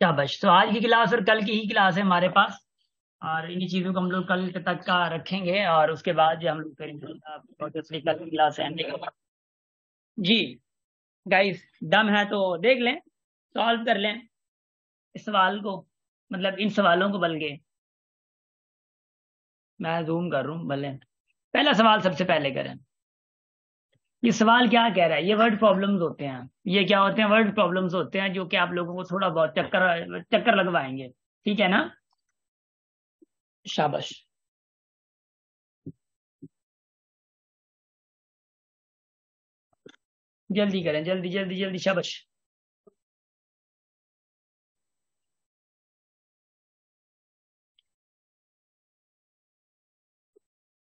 शाबाश। तो आज की क्लास और कल की ही क्लास है हमारे पास, और इन्हीं चीज़ों को हम लोग कल तक का रखेंगे और उसके बाद जो हम लोग करेंगे ऑब्वियसली कल की क्लास है जी। गाइस, दम है तो देख लें, सॉल्व कर लें इस सवाल को, मतलब इन सवालों को। बल्कि मैं जूम कर रहा हूँ भले। पहला सवाल सबसे पहले करें। ये सवाल क्या कह रहा है? ये वर्ड प्रॉब्लम्स होते हैं। ये क्या होते हैं? वर्ड प्रॉब्लम्स होते हैं जो कि आप लोगों को थोड़ा बहुत चक्कर चक्कर लगवाएंगे। ठीक है ना? शाबाश। जल्दी करें, जल्दी जल्दी जल्दी, शाबाश।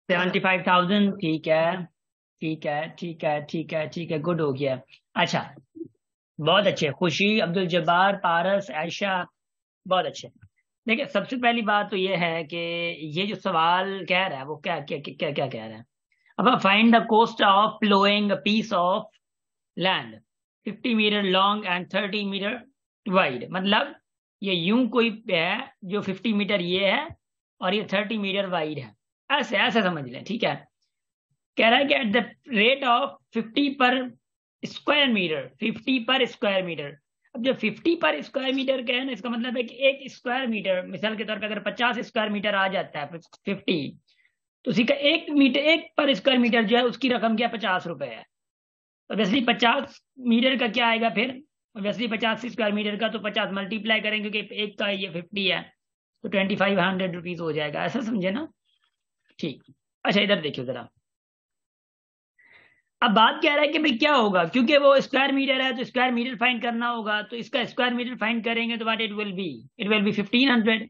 75,000, ठीक है, ठीक है, ठीक है, ठीक है, ठीक है, गुड हो गया। अच्छा, बहुत अच्छे। खुशी, अब्दुल जब्बार, पारस, आयशा, बहुत अच्छे। देखिए, सबसे पहली बात तो ये है कि ये जो सवाल कह रहा है वो क्या क्या क्या क्या, क्या कह रहा है? अब find the cost of ploughing a piece of land 50 metre long and 30 metre wide. मतलब ये यूं कोई है जो 50 मीटर ये है और ये 30 मीटर वाइड है। ऐसे ऐसे समझ लें, ठीक है। कह रहा है कि एट द रेट ऑफ 50 पर स्क्वायर मीटर, 50 पर स्क्वायर मीटर। अब जो 50 पर स्क्वायर मीटर का है ना, इसका मतलब है कि एक स्क्वायर मीटर, मिसाल के तौर पर अगर 50 स्क्वायर मीटर आ जाता है 50, तो उसी का 1 मीटर, 1 पर स्क्वायर मीटर जो है उसकी रकम क्या, 50 रुपए है। ऑब्वियसली 50 मीटर का क्या आएगा फिर? ऑब्वियसली 50 स्क्वायर मीटर का तो 50 मल्टीप्लाई करेंगे क्योंकि एक का ये 50 है, तो 2500 रुपीज हो जाएगा। ऐसा समझे ना? ठीक। अच्छा, इधर देखियो जरा। अब बात कह रहा है कि भाई क्या होगा, क्योंकि वो स्क्वायर मीटर है तो स्क्वायर मीटर फाइंड करना होगा। तो इसका स्क्वायर मीटर फाइंड करेंगे तो what it will be 1500।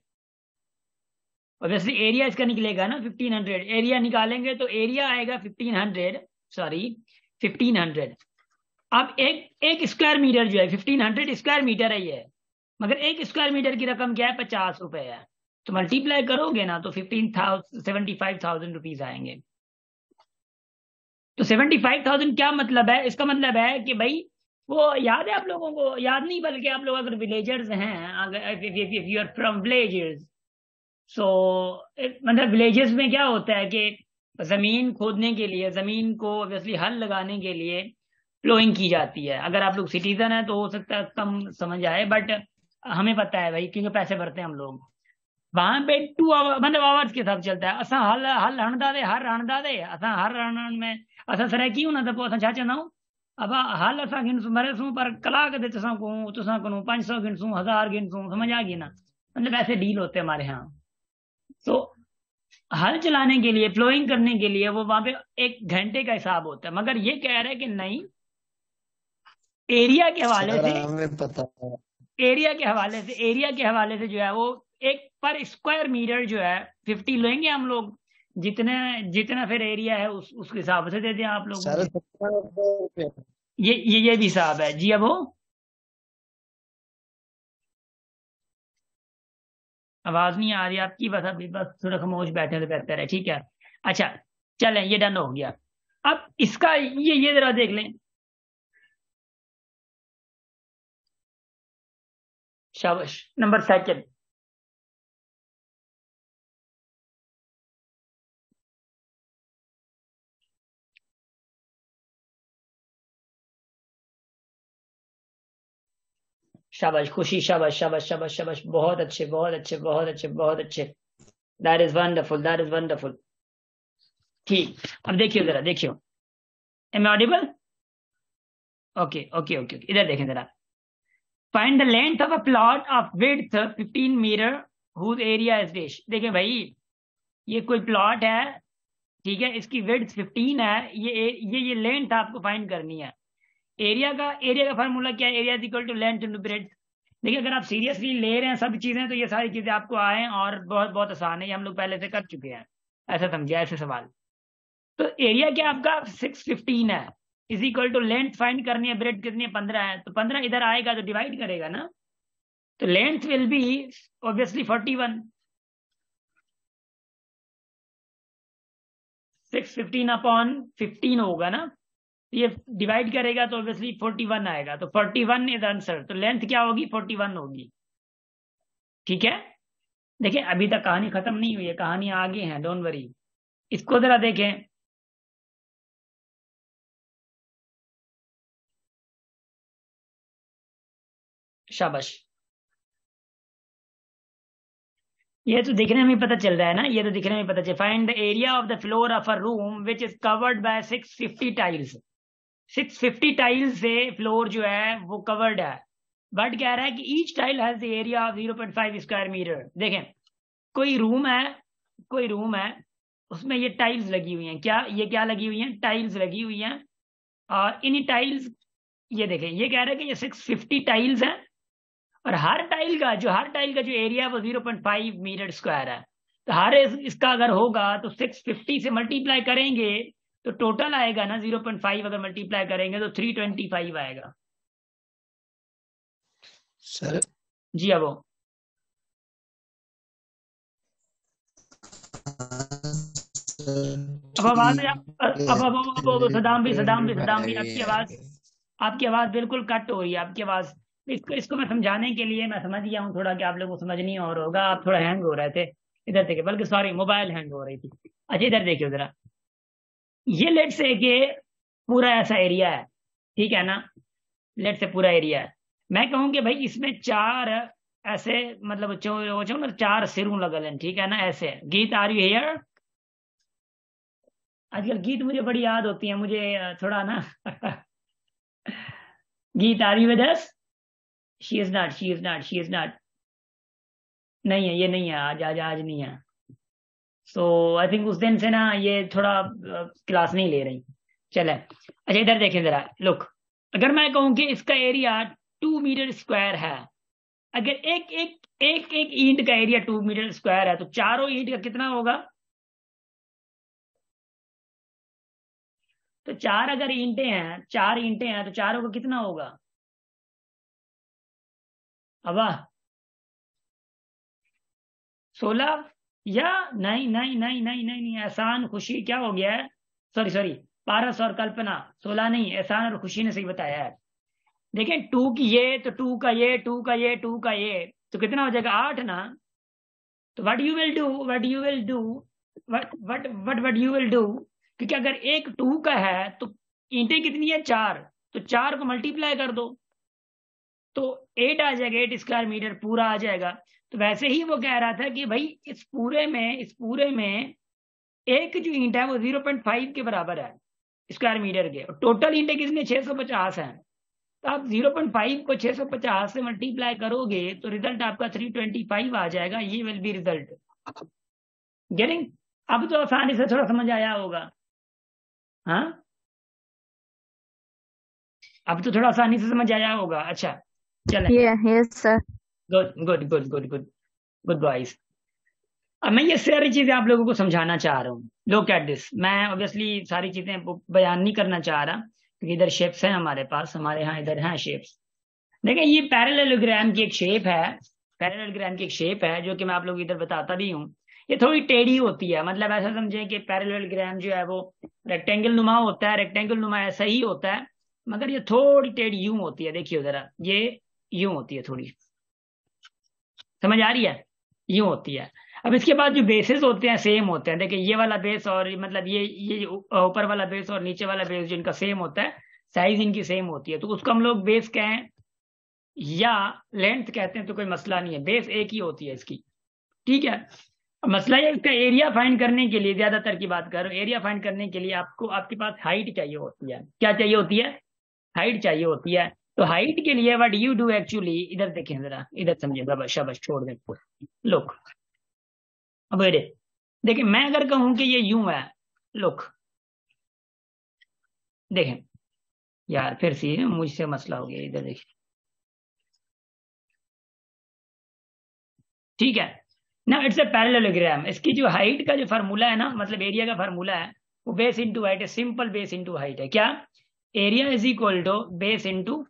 Obviously area इसका निकलेगा ना 1500। एरिया निकालेंगे तो एरिया आएगा 1500, सॉरी 1500। अब एक एक स्क्वायर मीटर जो है, 1500 स्क्वायर मीटर है ये, मगर एक स्क्वायर मीटर की रकम क्या है, 50 रुपए है। तो मल्टीप्लाई करोगे ना तो 75,000 रुपीज आएंगे। तो 75,000 क्या मतलब है? इसका मतलब है कि भाई वो याद है आप लोगों को? याद नहीं, बल्कि आप लोग अगर विलेजर्स हैं, अगर if you are from villagers, so मतलब विलेजेस में क्या होता है कि जमीन खोदने के लिए, जमीन को ऑब्वियसली हल लगाने के लिए प्लोइंग की जाती है। अगर आप लोग सिटीजन है तो हो सकता है कम समझ आए, बट हमें पता है भाई, क्योंकि पैसे भरते हैं हम लोग। वहां पे 2 आवर मतलब आवर्स के हिसाब चलता है। असा हल हल हणदा दे, हर हणदा दे, असा हर हरण में असा सर क्यों ना तो असा छा चंदा हूं। अब हल असा गिनसू मरेसू पर कलाक दे तुसा को 500 गिनसू, 1000 गिनसू, समझ आ गई ना? मतलब ऐसे डील होते हैं हमारे यहाँ। तो हल चलाने के लिए, प्लोइंग करने के लिए वो वहां पे 1 घंटे का हिसाब होता है। मगर ये कह रहे हैं कि नहीं, एरिया के हवाले सर से, हमें पता है। एरिया के हवाले से जो है वो एक पर स्क्वायर मीटर जो है 50 लेंगे हम लोग। जितने जितना फिर एरिया है उसके हिसाब से दे दें आप लोग सर मुझे। 70 रुपये। ये भी हिसाब है जी। अब हो, आवाज नहीं आ रही आपकी, बस अभी बस थोड़ा खामोश बैठे तो बेहतर है, ठीक है। अच्छा, चलें, ये डन हो गया। अब इसका ये जरा देख लें। शाबाश, नंबर सेकंड। शाबाश खुशी, शाबाश शाबाश शाबाश शाबाश, बहुत अच्छे, बहुत अच्छे, बहुत अच्छे, बहुत अच्छे। That is wonderful, that is wonderful. ठीक। अब देखियो जरा, देखियो। Am audible? Okay okay okay, इधर देखें जरा। Find the length of a plot of width 15 metre whose area is this. देखें भाई, ये कोई प्लॉट है, ठीक है, इसकी विड्थ 15 है। ये लेंथ आपको फाइंड करनी है। एरिया का फार्मूला क्या है? Area is equal to length into breadth. देखिए, अगर आप सीरियसली ले रहे हैं सब चीजें तो ये सारी चीजें आपको आए और बहुत बहुत आसान है, ये हम लोग पहले से कर चुके हैं। ऐसा समझिए, ऐसे सवाल। तो एरिया क्या आपका 615 है, इज इक्वल टू लेंथ फाइंड करनी है, ब्रेड कितनी है, 15 है। तो 15 इधर आएगा तो डिवाइड करेगा ना, तो लेंथ विल बी ऑब्वियसली 41। 615/15 होगा ना, ये डिवाइड करेगा तो ऑब्वियसली 41 आएगा। तो 41 इज आंसर। तो लेंथ क्या होगी? 41 होगी। ठीक है, देखिए अभी तक कहानी खत्म नहीं हुई है, कहानी आगे है, डोंट वरी। इसको जरा देखें। शाबाश, ये तो दिखने में पता चल रहा है ना, ये तो दिखने में पता चल। Find the area of the floor of a room which is covered by 650 tiles. 650 tiles से फ्लोर जो है वो कवर्ड है, बट कह रहा है कि each tile has the area of 0.5 square metre. देखें, कोई रूम है, कोई रूम है, उसमें ये टाइल्स लगी हुई हैं। क्या ये क्या लगी हुई हैं? टाइल्स लगी हुई हैं। और इन टाइल्स, ये देखें, ये कह रहा है कि ये 650 टाइल्स हैं, और हर टाइल का जो एरिया है वो 0.5 मीटर स्क्वायर है। तो इसका अगर होगा तो 650 से मल्टीप्लाई करेंगे तो टोटल आएगा ना 0.5, अगर मल्टीप्लाई करेंगे तो 325 आएगा। सर जी अब अब आवाज अब सदाम भी आपकी आवाज बिल्कुल कट हो रही है, आपकी आवाज। इसको मैं समझाने के लिए मैं समझ गया हूँ थोड़ा कि आप लोगों को समझ नहीं और होगा, आप थोड़ा हैंग हो रहे थे। इधर देखिए, बल्कि सॉरी, मोबाइल हैंग हो रही थी। अच्छा इधर देखिए जरा, ये लेट से कि पूरा ऐसा एरिया है, ठीक है ना, लेट से पूरा एरिया है। मैं कहूँ कि भाई इसमें चार ऐसे, मतलब ना चार सिरों लगल हैं, ठीक है ना, ऐसे। गीत आर यू हियर? आजकल गीत मुझे बड़ी याद होती है, मुझे थोड़ा ना Geet are you with us? She is not, she is not, she is not. नहीं है, ये नहीं है, आज आज आज नहीं है। सो आई थिंक उस दिन से ना ये थोड़ा क्लास नहीं ले रही। चले, अच्छा इधर देखें जरा, लुक। अगर मैं कहूं कि इसका एरिया 2 मीटर स्क्वायर है, अगर एक एक एक एक ईंट का एरिया 2 मीटर स्क्वायर है, तो चारों ईंट का कितना होगा? तो चार अगर ईंटें हैं, चार ईंटें हैं, तो चारों का कितना होगा? अब 16, या नहीं नहीं नहीं नहीं नहीं नहीं, एहसान खुशी क्या हो गया है? सॉरी सॉरी, पारस और कल्पना, 16 नहीं, एहसान और खुशी ने सही बताया है। देखें, टू की ये, तो टू का ये, टू का ये, टू का ये, तो कितना हो जाएगा? 8 ना। तो what you will do, what you will do, what you will do, क्योंकि अगर एक 2 का है तो ईंटें कितनी है? 4, तो 4 को मल्टीप्लाई कर दो तो 8 आ जाएगा, 8 स्क्वायर मीटर पूरा आ जाएगा। तो वैसे ही वो कह रहा था कि भाई इस पूरे में एक जो ईंट है वो 0.5 के बराबर है स्क्वायर मीटर के, और टोटल ईंटें कितनी? 650 है। तो आप 0.5 को 650 से मल्टीप्लाई करोगे तो रिजल्ट आपका 325 आ जाएगा। ये विल बी रिजल्ट। गेटिंग? अब तो आसानी से थोड़ा समझ आया होगा। हाँ, अब तो थोड़ा आसानी से समझ आया होगा। अच्छा चलें, yes sir. Good good good good good good boys. अब मैं ये सारी चीजें आप लोगों को समझाना चाह रहा हूँ। लुक एट दिस, मैं ऑब्वियसली सारी चीजें बयान नहीं करना चाह रहा, क्योंकि इधर शेप्स हैं हमारे पास, हमारे यहाँ इधर हैं शेप्स। देखिए, ये पैरेललोग्राम की एक शेप है, पैरेललोग्राम की एक शेप है जो कि मैं आप लोगों को इधर बताता भी हूँ। ये थोड़ी टेढ़ी होती है, मतलब ऐसा समझें कि पैरेललोग्राम जो है वो रेक्टेंगल नुमा होता है, रेक्टेंगल नुमा ऐसा ही होता है, मगर ये थोड़ी टेढ़ी यूं होती है। देखिए जरा, ये यूं होती है थोड़ी, समझ आ रही है? यूं होती है। अब इसके बाद जो बेसेस होते हैं सेम होते हैं। देखिए, ये वाला बेस और मतलब ये ऊपर वाला बेस और नीचे वाला बेस जो इनका सेम होता है, साइज इनकी सेम होती है, तो उसको हम लोग बेस कहें या लेंथ कहते हैं तो कोई मसला नहीं है, बेस एक ही होती है इसकी। ठीक है, अब मसला ये इसका एरिया फाइंड करने के लिए, ज्यादातर की बात कर रहा हूं, एरिया फाइंड करने के लिए आपको आपके पास हाइट चाहिए होती है। क्या चाहिए होती है? हाइट चाहिए होती है। तो हाइट के लिए व्हाट यू डू एक्चुअली, इधर देखें जरा, इधर समझे, शाबाश शाबाश, छोड़ दें। लुक, अब ये देखिए, मैं अगर कहूं कि ये यूं है, लुक देखें, यार फिर से मुझसे मसला हो गया, इधर देखिए, ठीक है ना, इट्स ए पैरेललोग्राम। इसकी जो हाइट का जो फार्मूला है ना, मतलब एरिया का फार्मूला है, वो बेस इंटू हाइट है, सिंपल बेस इंटू हाइट है। क्या? Area is equal to base into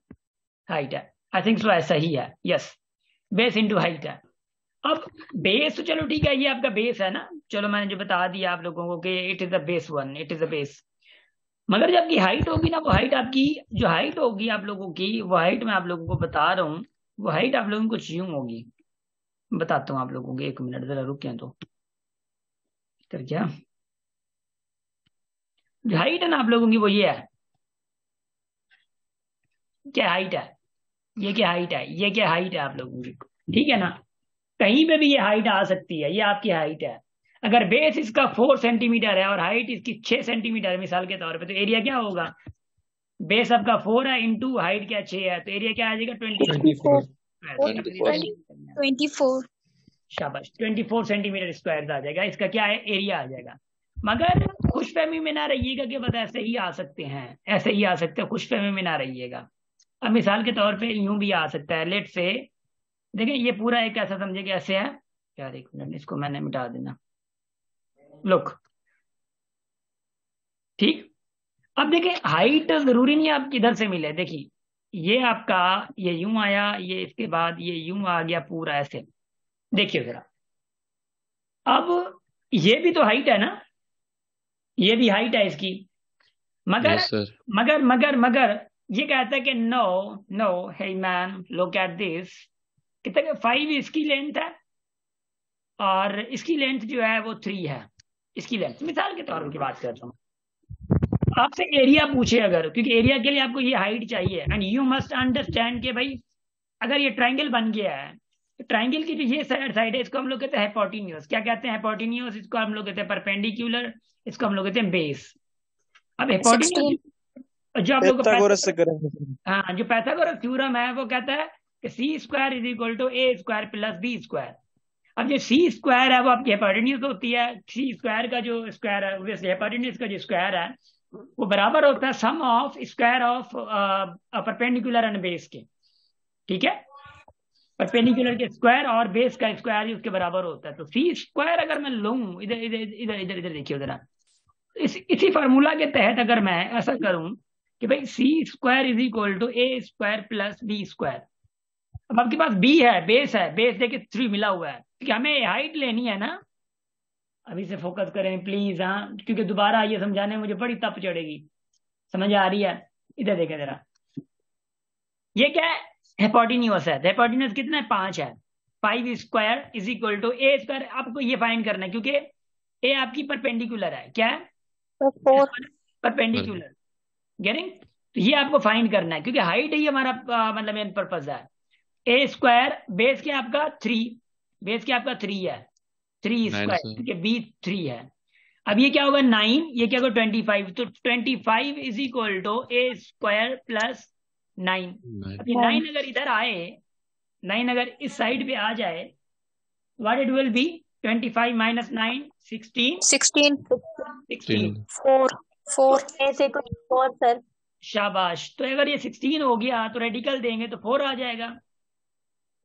height है। आई थिंक सो, ऐसा ही है, यस, बेस इंटू हाइट है। अब बेस तो चलो ठीक है, ये आपका बेस है ना, चलो मैंने जो बता दिया आप लोगों को कि it is the base one, it is the base. मगर जब की हाइट होगी ना, वो हाइट आपकी, जो हाइट होगी आप लोगों की, वो हाइट मैं आप लोगों को बता रहा हूँ, वो हाइट आप लोगों की कुछ यूं होगी, बताता हूँ आप लोगों को, 1 मिनट जरा रुके तो। तो क्या जो हाइट है ना आप लोगों की वो ये है, क्या हाइट है, ये क्या हाइट है, ये क्या हाइट है आप लोगों की, ठीक है ना। कहीं पे भी ये हाइट आ सकती है, ये आपकी हाइट है। अगर बेस इसका 4 सेंटीमीटर है और हाइट इसकी 6 सेंटीमीटर है मिसाल के तौर पे, तो एरिया क्या होगा, बेस आपका 4 है इंटू हाइट क्या 6 है, तो एरिया क्या आ जाएगा 24। 24। 24। शाबाश, 24 सेंटीमीटर स्क्वायर आ जाएगा, इसका क्या है एरिया आ जाएगा। मगर खुशफहमी में ना रहिएगा कि बस ऐसे ही आ सकते हैं, ऐसे ही आ सकते हैं, खुशफहमी में ना रहिएगा। अब मिसाल के तौर पे यूं भी आ सकता है, लेट से देखें ये पूरा एक ऐसा समझे कि ऐसे है यार, 1 मिनट इसको मैंने मिटा देना, लुक, ठीक। अब देखिए हाइट जरूरी नहीं है आप किधर से मिले, देखिए ये आपका ये यूं आया, ये इसके बाद ये यूं आ गया पूरा ऐसे, देखिए जरा। अब ये भी तो हाइट है ना, ये भी हाइट है इसकी, मगर यस सर। मगर ये कहता है कि no no hey man look at this, कितना 5 इसकी लेंथ है और इसकी लेंथ जो है वो 3 है, इसकी लेंथ मिसाल के तौर की बात कर रहा हूँ। आपसे एरिया पूछे अगर, क्योंकि एरिया के लिए आपको ये हाइट चाहिए, एंड यू मस्ट अंडरस्टैंड कि भाई अगर ये ट्राइंगल बन गया है तो ट्राइंगल की जो ये साइड है इसको हम लोग कहते हैं हाइपोटेन्यूज। क्या कहते हैं हाइपोटेन्यूज, इसको हम लोग कहते हैं परपेंडिकुलर, इसको हम लोग कहते हैं बेस। अब हाइपोटेन्यूज जो आप लोग पाइथागोरस से करेंगे सर। हाँ, जो पाइथागोरस थ्योरम है वो कहता है कि C square is equal to A square plus B square. अब जो सी स्क्वायर है वो आपकी हाइपोटेन्यूज होती है, सी स्क्वायर का जो स्क्वायर है ऑब्वियसली हाइपोटेन्यूज का जो स्क्वायर है वो बराबर होता है sum of square of perpendicular and base के, ठीक है। परपेंडिकुलर के स्क्वायर और बेस का स्क्वायर उसके बराबर होता है। तो सी स्क्वायर अगर मैं लूं, इधर इधर इधर इधर इधर देखिए जरा, इसी फार्मूला के तहत अगर मैं ऐसा करूं कि भाई C square is equal to A square plus B square. अब आपके पास बी है, बेस देखिए 3 मिला हुआ है, क्योंकि हमें हाइट लेनी है ना। अभी से फोकस करें प्लीज, हाँ, क्योंकि दोबारा ये समझाने में मुझे बड़ी तप चढ़ेगी, समझ आ रही है। इधर देखें जरा, ये क्या है, हाइपोटेन्यूज है। हाइपोटेन्यूज कितना है, 5 है। 5 square is equal to A square, आपको ये फाइंड करना है क्योंकि ए आपकी परपेंडिकुलर है, क्या है, 4। Perpendicular, getting. तो ये आपको फाइंड करना है क्योंकि हाइट ही हमारा मतलब मेन पर्पज है। ए स्क्वायर बेस क्या आपका 3, बेस क्या आपका 3 है, 3 स्क्वायर सर। क्योंकि बी 3 है। अब ये क्या होगा 9, ये क्या होगा 25, तो 25 is equal to A square plus 9। अब ये 9 अगर इधर आए, 9 अगर इस साइड पे आ जाए, what it will be, 25 minus 9 16 16। 16। 4 ऐसे कुछ 4 सर। शाबाश, तो अगर ये 16 हो गया तो रेडिकल देंगे तो 4 आ जाएगा।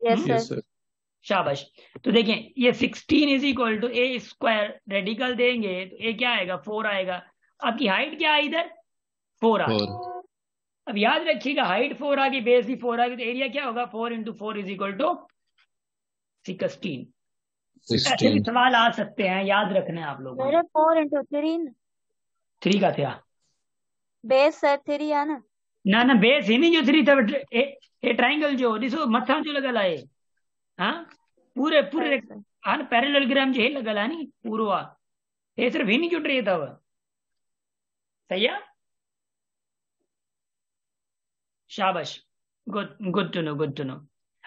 Yes yes sir. सर। शाबाश, तो देखें ये 16 is equal to A square, radical देंगे तो ए क्या आएगा 4 आएगा। आपकी हाइट क्या है इधर 4 आ गई। 4। अब याद रखिएगा हाइट 4 आ गई, बेस भी 4 आ गई, तो एरिया क्या होगा 4 इंटू 4 इज इक्वल टू 16। ऐसे भी 16। सवाल आ सकते हैं, याद रखना है आप लोगों मेरे ने। 4 इंटू 3 3 का था बेस सर 3 है ना। ना बेस ही नहीं जो 3 था, ए ट्राइंगल जो दिसो मथा जो लगल है, हाँ पूरे पूरे हाँ पैरेललोग्राम जो है लगल है नी पूरा, ये सिर्फ ही नहीं जुट रही था वह, सही है। शाबाश, good good to know, good to know.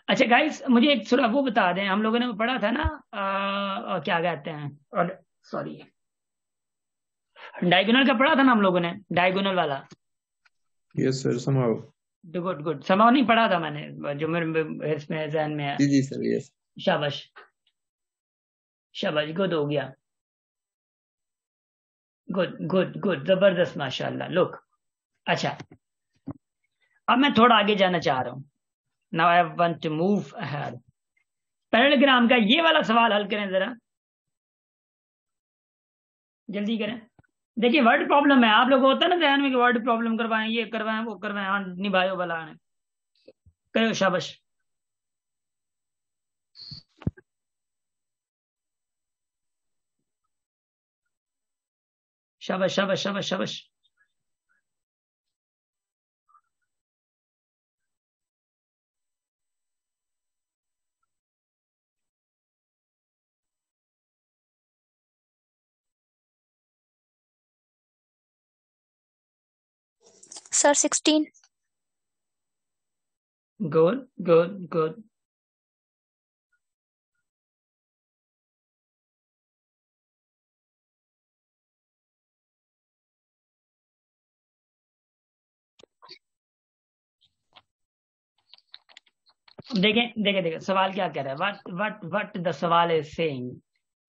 अच्छा गाइस, मुझे एक थोड़ा वो बता दें, हम लोगों ने वो पढ़ा था ना क्या कहते हैं, और सॉरी डायगोनल का पढ़ा था ना हम लोगों ने, डायगोनल वाला। यस सर, समाओ। गुड गुड, समाव नहीं पढ़ा था मैंने, जो मेरे इसमें जहन में है। जी सर, यस। शाबाश शाबाश, गुड हो गया, गुड गुड गुड, जबरदस्त माशाल्लाह। लुक, अच्छा अब मैं थोड़ा आगे जाना चाह रहा हूं। Now I want to move ahead. Parallelogram का ये वाला सवाल हल करें जरा, जल्दी करें। देखिए वर्ड प्रॉब्लम है, आप लोग होता है ना ध्यान में कि वर्ड प्रॉब्लम करवाएं, ये करवाएं वो करवाएं, हाँ निभायो भला ने करो, शाबाश। शाबाश शाबाश शाबाश शाबाश। सर 16। Good good good. देखें देखें देखें सवाल क्या कह रहा है, व्हाट द सवाल is saying,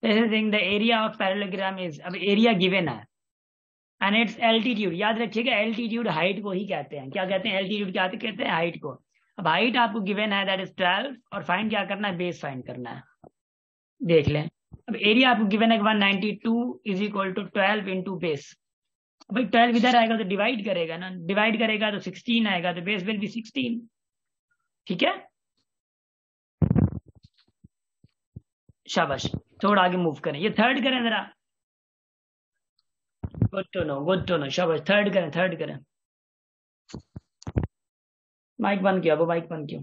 the area of parallelogram is, अब एरिया गिवन है एंड इट्स एल्टीट्यूड, याद रखिएगा एल्टीट्यूड हाइट को ही कहते हैं, क्या कहते हैं एल्टीट्यूड, क्या कहते हैं हाइट को। अब हाइट आपको गिवन है दैट इज 12 और फाइंड क्या करना है, बेस फाइंड करना है। देख लें, अब एरिया आपको गिवन है 192 is equal to 12 into base. भाई 12 इधर आएगा तो डिवाइड करेगा ना, डिवाइड करेगा तो 16 आएगा, तो बेस विल बी 16। ठीक है, शाबाश। थोड़ा आगे मूव करें, ये थर्ड करें जरा, गुड टू नो, शाबाश। थर्ड करें, थर्ड करें। माइक बंद किया, वो माइक बंद क्यों?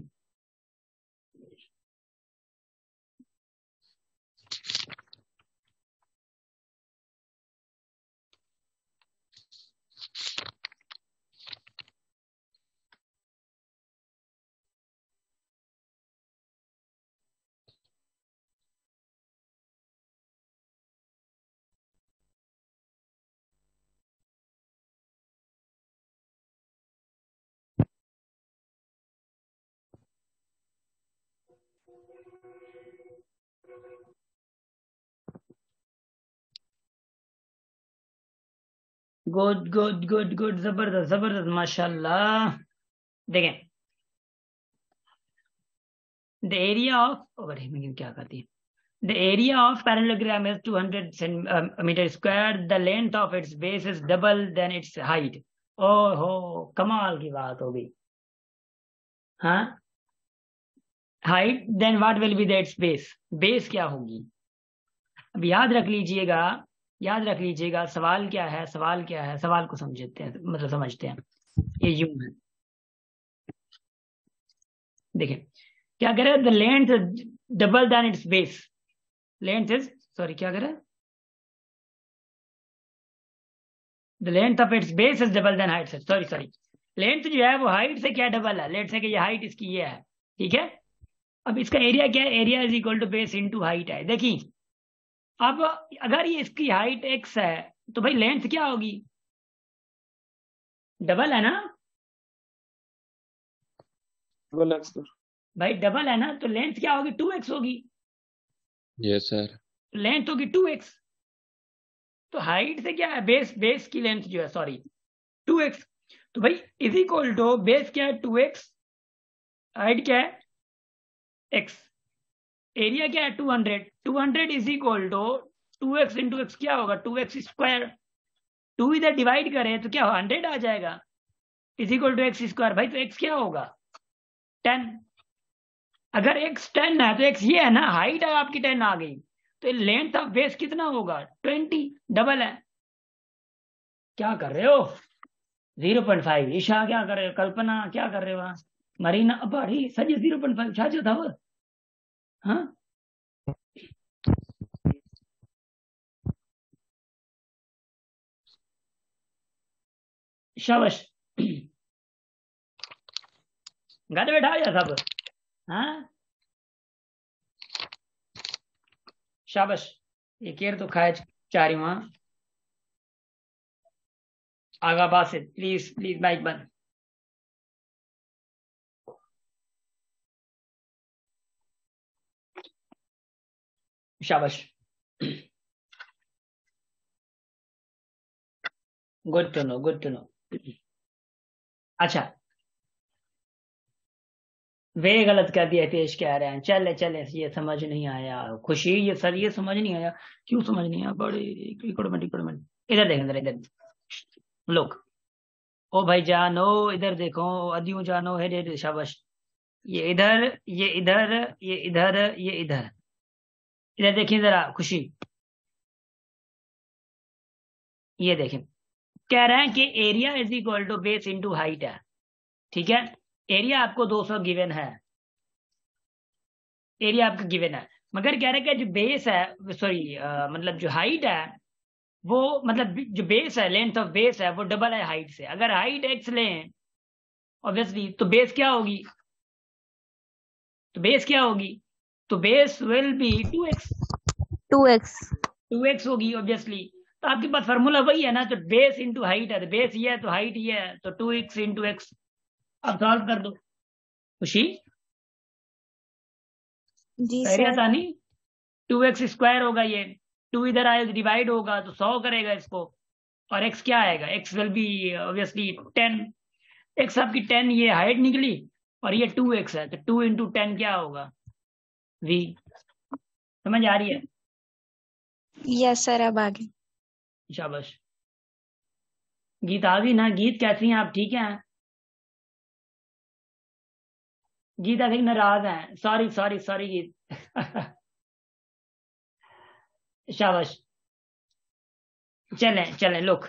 गुड गुड गुड गुड, जबरदस्त जबरदस्त, माशाल्लाह। देखें, द एरिया ऑफ, क्या करती है, the area of parallelogram is 200 metre square, the length of its base is double than its height. ओहो, कमाल की बात हो गई। हाँ, height then what will be that's base, base क्या होगी। अब याद रख लीजिएगा, याद रख लीजिएगा सवाल क्या है, सवाल क्या है, सवाल को समझते हैं, मतलब समझते हैं। ये यूं है, देखिए क्या कह रहा है, the length double than its base, length is, sorry क्या कह रहा है, the length of its base is double than height, sorry sorry, length जो है वो हाइट से क्या डबल है, लेट से कि ये हाइट इसकी ये है, ठीक है। अब इसका एरिया क्या है, area is equal to base into height है। देखिए अब अगर ये इसकी हाइट x है तो भाई लेंथ क्या होगी, डबल है ना भाई, डबल है ना, तो लेंथ क्या होगी, 2x होगी। Yes sir. लेंथ होगी 2x, तो हाइट से क्या है, बेस, बेस की लेंथ जो है सॉरी 2x, तो भाई इज इक्वल टू बेस क्या है 2x, हाइट क्या है x, एरिया क्या है 200, 200 is equal to 2x into x क्या होगा 2x स्क्वायर, 2 इधर डिवाइड करें तो क्या 100 आ जाएगा, is equal to x square. भाई तो x क्या होगा 10, अगर x 10 है तो x ये है ना, हाइट है आपकी 10 आ गई, तो लेंथ ऑफ बेस कितना होगा 20, डबल है। क्या कर रहे हो 0.5, ईशा क्या कर रहे हो, कल्पना क्या कर रहे हो वहां, मरीना अबारी सजे 0.5 छाजो था वो, हाँ शाबाश, घर बैठा या सब, हाँ शाबाश, ये केयर तो खाए चारी वहां। Agha Basit please please mike बंद। शाबाश, good to know, good to know. अच्छा, वे गलत कर दिया, पेश कह रहे हैं, चले चले ये समझ नहीं आया, खुशी ये सर ये समझ नहीं आया, क्यों समझ नहीं आया, बड़े इक्विपमेंट इधर देखें, इधर लोग, ओ भाई जानो इधर देखो, अदियों जानो है, शाबाश, ये इधर ये इधर ये इधर ये इधर, इधर देखिए जरा खुशी, ये देखें, कह रहे हैं कि area is equal to base into height है, ठीक है। एरिया आपको 200 गिवन है, एरिया आपका गिवन है, मगर कह रहे हैं कि जो बेस है, सॉरी मतलब जो हाइट है वो मतलब जो बेस है, लेंथ ऑफ बेस है, वो डबल है हाइट से। अगर हाइट x लें ऑब्वियसली, तो बेस क्या होगी? तो बेस क्या होगी? तो base will be 2x। 2x। 2x होगी ऑब्वियसली। तो आपके पास फार्मूला वही है ना, तो बेस इंटू हाइट है, तो बेस ये है तो हाइट ये है, तो 2x इंटू एक्स। अब सॉल्व कर दो खुशी। जी एरिया सर। था नहीं, 2x स्क्वायर होगा ये, 2 इधर आए डिवाइड होगा तो 100 करेगा इसको, और x क्या आएगा? x will be obviously 10। x आपकी 10 ये हाइट निकली, और ये 2x है, तो 2 इंटू 10 क्या होगा? v। समझ आ रही है? यस सर, अब आगे। शाबाश। गीत आ गई ना? गीत कैसी हैं आप, ठीक हैं? गीत आई थिंक नाराज हैं, सॉरी सॉरी सॉरी गीत। शाबाश। चलें चलें, लुक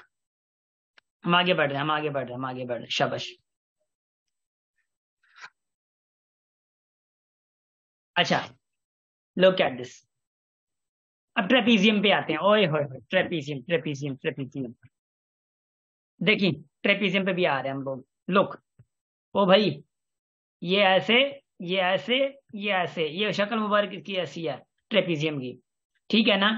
हम आगे बढ़ रहे हैं, हम आगे बढ़ रहे हैं, हम आगे बढ़ रहे हैं। शाबाश। अच्छा, लुक एट दिस। अब ट्रेपीजियम पे आते हैं। ओए होए होए, ट्रेपीजियम ट्रेपीजियम ट्रेपीजियम। देखिए, ट्रेपीजियम पे भी आ रहे हैं हम लोग। लुक, ओ भाई, ये ऐसे, ये ऐसे, ये ऐसे, ये शक्ल मुबारक इसकी ऐसी है ट्रेपीजियम की, ठीक है ना?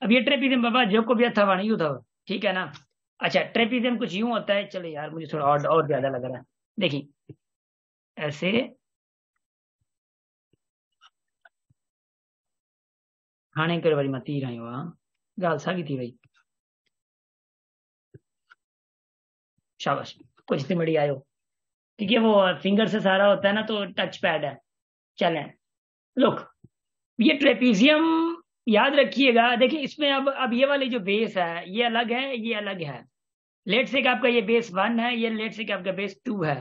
अब ये ट्रेपीजियम बाबा जो को भी अथवा नहीं था, ठीक है ना? अच्छा, ट्रेपीजियम कुछ यूं होता है, चलो यार मुझे थोड़ा और ज्यादा लग रहा है। देखिए, ऐसे, खाने के बारी मत ही रही हो, हाँ गाल सागी थी भाई। शाबाश, कुछ इतनी बड़ी आयो, क्योंकि वो फिंगर से सारा होता है ना, तो टच पैड है। चलें, लुक, ये ट्रेपीजियम याद रखिएगा। देखिए इसमें अब ये वाली जो बेस है ये अलग है, ये अलग है। लेट से कि आपका ये बेस 1 है, ये लेट से कि आपका बेस 2 है,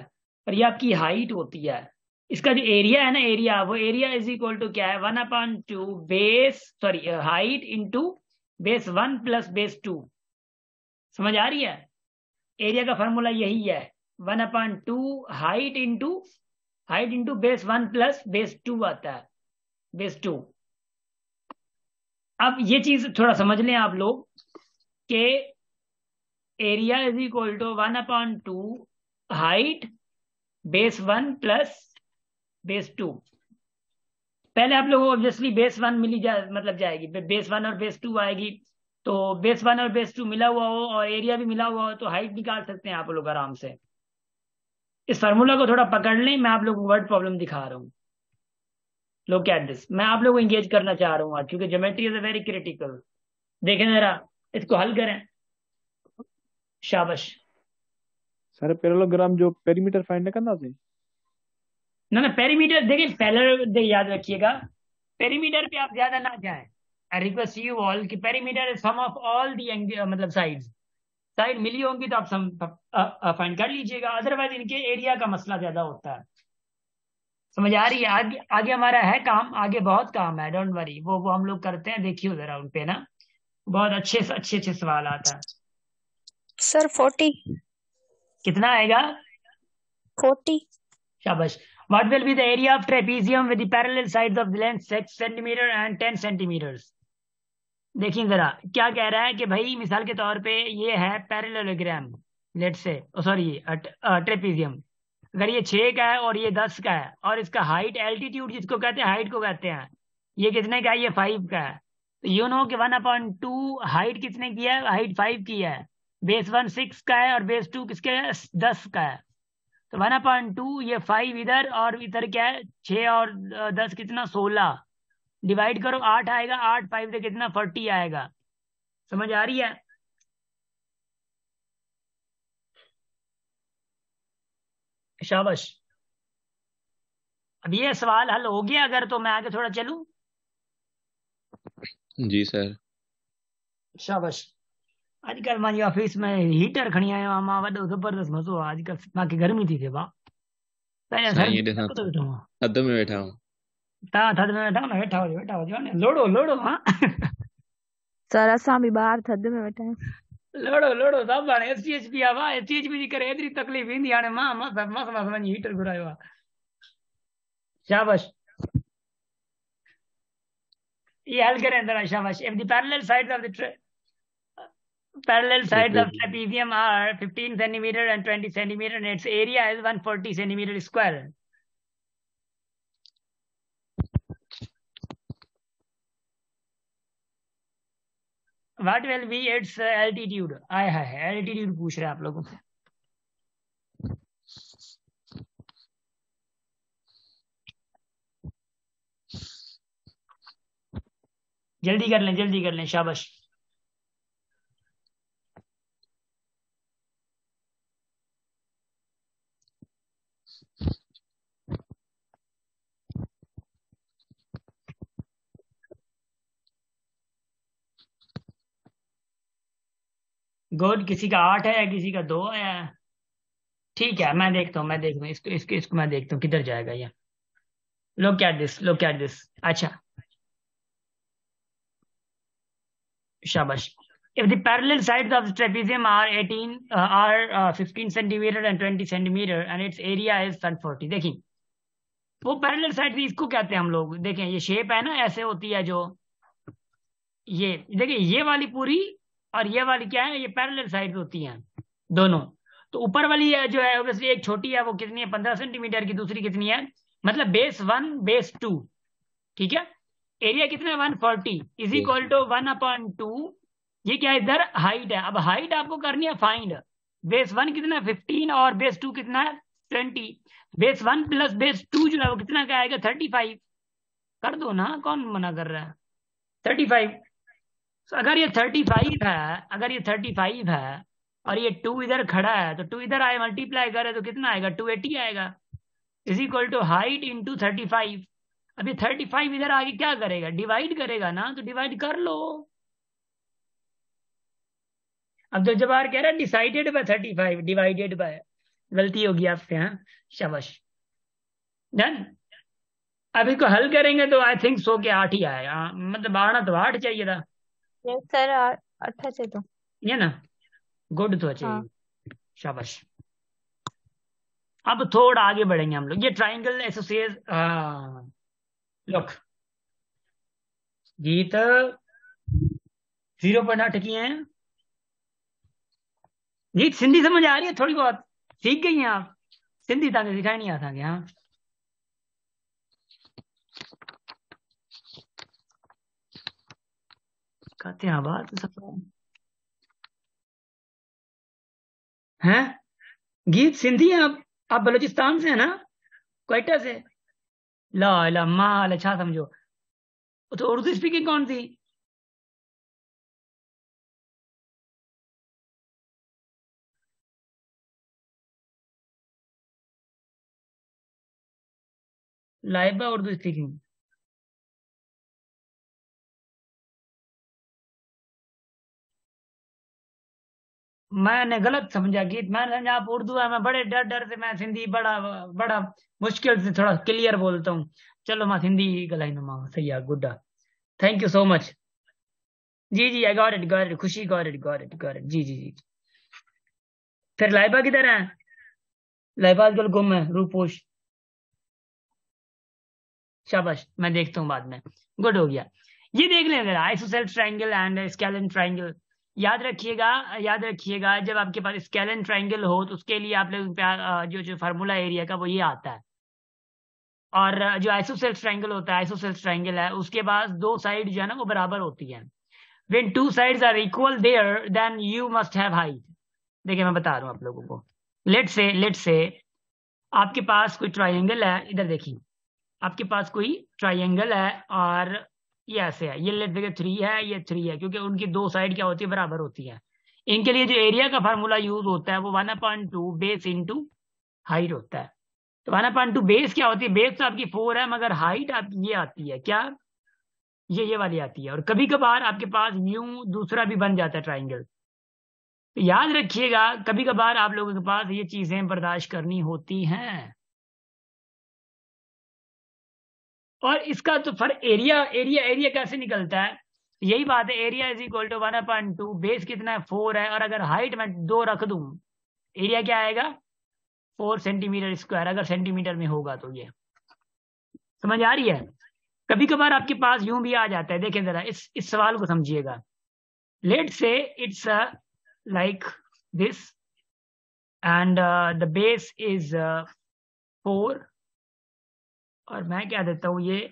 और ये आपकी हाइट होती है। इसका जो एरिया है ना, एरिया, वो एरिया इज इक्वल टू क्या है? 1/2 base, sorry height into base 1 plus base 2। समझ आ रही है? एरिया का फॉर्मूला यही है, 1/2 height into base 1 plus base 2 आता है, बेस 2। अब ये चीज थोड़ा समझ लें आप लोग कि area is equal to 1/2 height base 1 plus base 2। पहले आप लोगों को ऑब्वियसली बेस 1 मिली मतलब जाएगी, बेस 1 और बेस 2 आएगी। तो बेस 1 और बेस 2 मिला हुआ हो और एरिया भी मिला हुआ हो, तो हाइट निकाल सकते हैं आप लोग आराम से। इस फार्मूला को थोड़ा पकड़ लें, मैं आप लोगों को वर्ड प्रॉब्लम दिखा रहा हूँ। लुक एट दिस, मैं आप लोगों को एंगेज करना चाह रहा हूँ आज, क्योंकि geometry is a very critical. देखें जरा, इसको हल करें। शाबाश। सर पैरेललोग्राम जो पेरीमीटर फाइंड करना से ना ना, पेरीमीटर देखिए, पहले याद रखिएगा, पेरीमीटर पे आप ज्यादा ना जाएं। आई रिक्वेस्ट यू ऑल कि perimeter is sum of all the मतलब साइड्स। साइड मिली होंगी तो आप सम फाइंड कर लीजिएगा, अदरवाइज इनके एरिया का मसला ज्यादा होता है। समझ आ रही है? आगे आगे हमारा है काम, आगे बहुत काम है, डोंट वरी, वो हम लोग करते हैं। देखिए जरा उन पे ना, बहुत अच्छे से अच्छे सवाल आता है। सर 40। कितना आएगा? 40। शाबाश। What will be the area of trapezium with the parallel sides of the length 6 centimeter and 10 centimeters? देखिए जरा क्या कह रहा है कि भाई मिसाल के तौर पे ये है पैरेललोग्राम, लेट से, सॉरी ट्रेपीजियम। अगर ये 6 का है और ये 10 का है, और इसका हाइट एल्टीट्यूड जिसको कहते हैं, हाइट को कहते हैं, ये कितने का है? ये 5 का है। तो यू नो कि 1/2 हाइट कितने की है? हाइट 5 की है। बेस 1 6 का है और बेस 2 किसके है? 10 का है। तो 1/2, ये 5 इधर और इधर क्या है? 6 और 10 कितना? 16। डिवाइड करो, 8 आएगा, 8 5 से कितना? 40 आएगा। समझ आ रही है? शाबाश। अब ये सवाल हल हो गया अगर, तो मैं आगे थोड़ा चलूं। जी सर। शाबाश। आजकल मारी ऑफिस में हीटर खणी आयो आमा वॾो ज़बरदस्त मज़ो आहे आजकल। मांखे गर्मी थी थिए भाउ, पहले साईं सर्दी ॾिसां में तो वेठो थधि में वेठा हूँ। तव्हां थधि में वेठा न? वेठा हुजो न, लोड़ो लोड़ो, हाँ। सर असां बि ॿाहिरि थधि में वेठा आहियूं। लोड़ो लोड़ो सभु हाणे SCHP आहे वाह, SCHP जी करे एतिरी तकलीफ़ ईंदी, हाणे मां मस वञी हीटर घुरायो आहे। शाबाश। ये हल करें जरा, शाबाश। If the parallel sides of the Parallel sides of Trapezium. trapezium are 15 centimeter and 20 centimeter, and its area is 140 centimeter square. What will be its altitude? I hi altitude पूछ रहे हैं आप लोगों से. जल्दी कर लें शाबाश. गुड. किसी का 8 है, किसी का 2 है. ठीक है, मैं देखता हूँ इसको मैं देखता हूँ किधर जाएगा ये. Look at this. अच्छा, शाबाश. If the parallel sides of the trapezium are 15 centimeter and 20 centimeter and its area is 140. देखिए वो पैरेलल साइड इसको कहते हैं हम लोग. देखें ये शेप है ना, ऐसे होती है जो ये. देखिए ये वाली पूरी और ये वाली क्या है, ये पैरेलल साइड होती हैं दोनों. तो ऊपर वाली है जो है ऑब्वियसली एक छोटी है, वो कितनी है 15 सेंटीमीटर की. दूसरी कितनी है, मतलब बेस 1 बेस 2. ठीक है. एरिया कितना है 140 इज इक्वल टू 1/2. ये क्या है, इधर हाइट है. अब हाइट आपको करनी है फाइंड. बेस 1 कितना है 15 और बेस 2 कितना है 20. बेस 1 प्लस बेस 2 जो है वो कितना का आएगा 35. कर दो ना, कौन मना कर रहा है. 35. तो अगर ये 35 है और ये 2 इधर खड़ा है, तो 2 इधर आए मल्टीप्लाई करे तो कितना आएगा 280 आएगा. Is equal to height into 35. अभी 35 इधर आगे क्या करेगा, डिवाइड करेगा ना, तो डिवाइड कर लो. अब तो जब आर कह रहा है डिसाइडेड बाय 35 डिवाइडेड बाय, गलती होगी आपसे. हाँ शाबाश. डन. अब इसको हल करेंगे तो आई थिंक 100 के 8 ही आएगा. मतलब आना तो 8 चाहिए था. यस सर 8 है तो ये ना गुड तो हाँ. चाहिए. शाबाश. अब थोड़ा आगे बढ़ेंगे हम लोग. ये ट्राइंगल एसोसिएट. लुक गीत 0.8 किए हैं. गीत सिंधी समझ आ रही है, थोड़ी बहुत सीख गई हैं आप. सिंधी तक सिखाई नहीं आता क्या. कहते हैं बात सब हैं. गीत सिंधी है. आप बलूचिस्तान से है ना, क्वेटा से. ला ला माल अच्छा समझो. तो उर्दू स्पीकिंग कौन थी. लाइबा उर्दू स्पीकिंग. मैंने गलत समझा गीत. मैंने समझा आप उर्दू है. मैं बड़े डर डर से मैं सिंधी बड़ा बड़ा मुश्किल से थोड़ा क्लियर बोलता हूँ. चलो मैं सिंधी गलाई मां सही है. Good. Thank you so much. जी I got it Khushi got it. जी. फिर लाइबा किधर है. लाइबा आजकल गुम है. रूपोश. शाबाश. मैं देखता हूँ बाद में. गुड हो गया. ये देख लें जरा isosceles triangle and scalene triangle. याद रखिएगा जब आपके पास स्केलन ट्रायंगल हो तो उसके लिए आप लोग जो फार्मूला एरिया का वो ये आता है. और जो आइसोसेलेस ट्रायंगल होता है, आइसोसेलेस ट्रायंगल है, उसके पास 2 साइड जो है ना वो बराबर होती है. When 2 sides are equal there then you must have height. देखिए मैं बता रहा हूँ आप लोगों को. लेट्स से आपके पास कोई ट्रायंगल है. इधर देखिए आपके पास कोई ट्रायंगल है और ये ऐसे है. ये लेट देखिए 3 है, ये 3 है, क्योंकि उनकी 2 साइड क्या होती है बराबर होती है. इनके लिए जो एरिया का फार्मूला यूज होता है वो 1/2 बेस इंटू हाइट होता है. तो 1/2 बेस क्या होती है, बेस तो आपकी 4 है मगर हाइट आपकी ये आती है क्या, ये वाली आती है. और कभी कभार आपके पास यूं दूसरा भी बन जाता है ट्राइंगल. तो याद रखिएगा कभी कभार आप लोगों के पास ये चीजें बर्दाश्त करनी होती हैं. और इसका तो फर्क एरिया कैसे निकलता है. यही बात है. Area is equal to 1/2. Base कितना है 4 है, और अगर हाइट में 2 रख दूं एरिया क्या आएगा 4 सेंटीमीटर स्क्वायर. अगर सेंटीमीटर में होगा तो ये समझ आ रही है. कभी कभार आपके पास यूं भी आ जाता है. देखें जरा इस सवाल को समझिएगा. लेट से it's like this and the base is 4 और मैं क्या देता हूँ, ये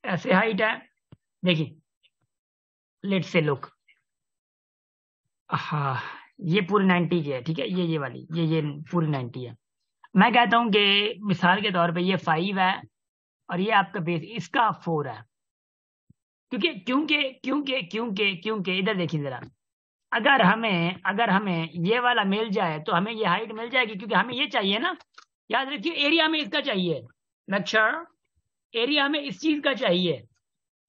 ऐसे हाइट है, देखिए लेट्स से लुक, हाँ ये पूरी 90 की है, ठीक है, ये वाली ये पूरी 90 है। मैं कहता हूँ कि मिसाल के तौर पे ये 5 है और ये आपका बेस इसका 4 है, क्योंकि क्योंकि क्योंकि क्योंकि क्योंकि इधर देखिए जरा, अगर हमें ये वाला मिल जाए तो हमें ये हाइट मिल जाएगी, क्योंकि हमें ये चाहिए ना, याद रखिए एरिया हमें इसका चाहिए, मेक श्योर एरिया हमें इस चीज का चाहिए,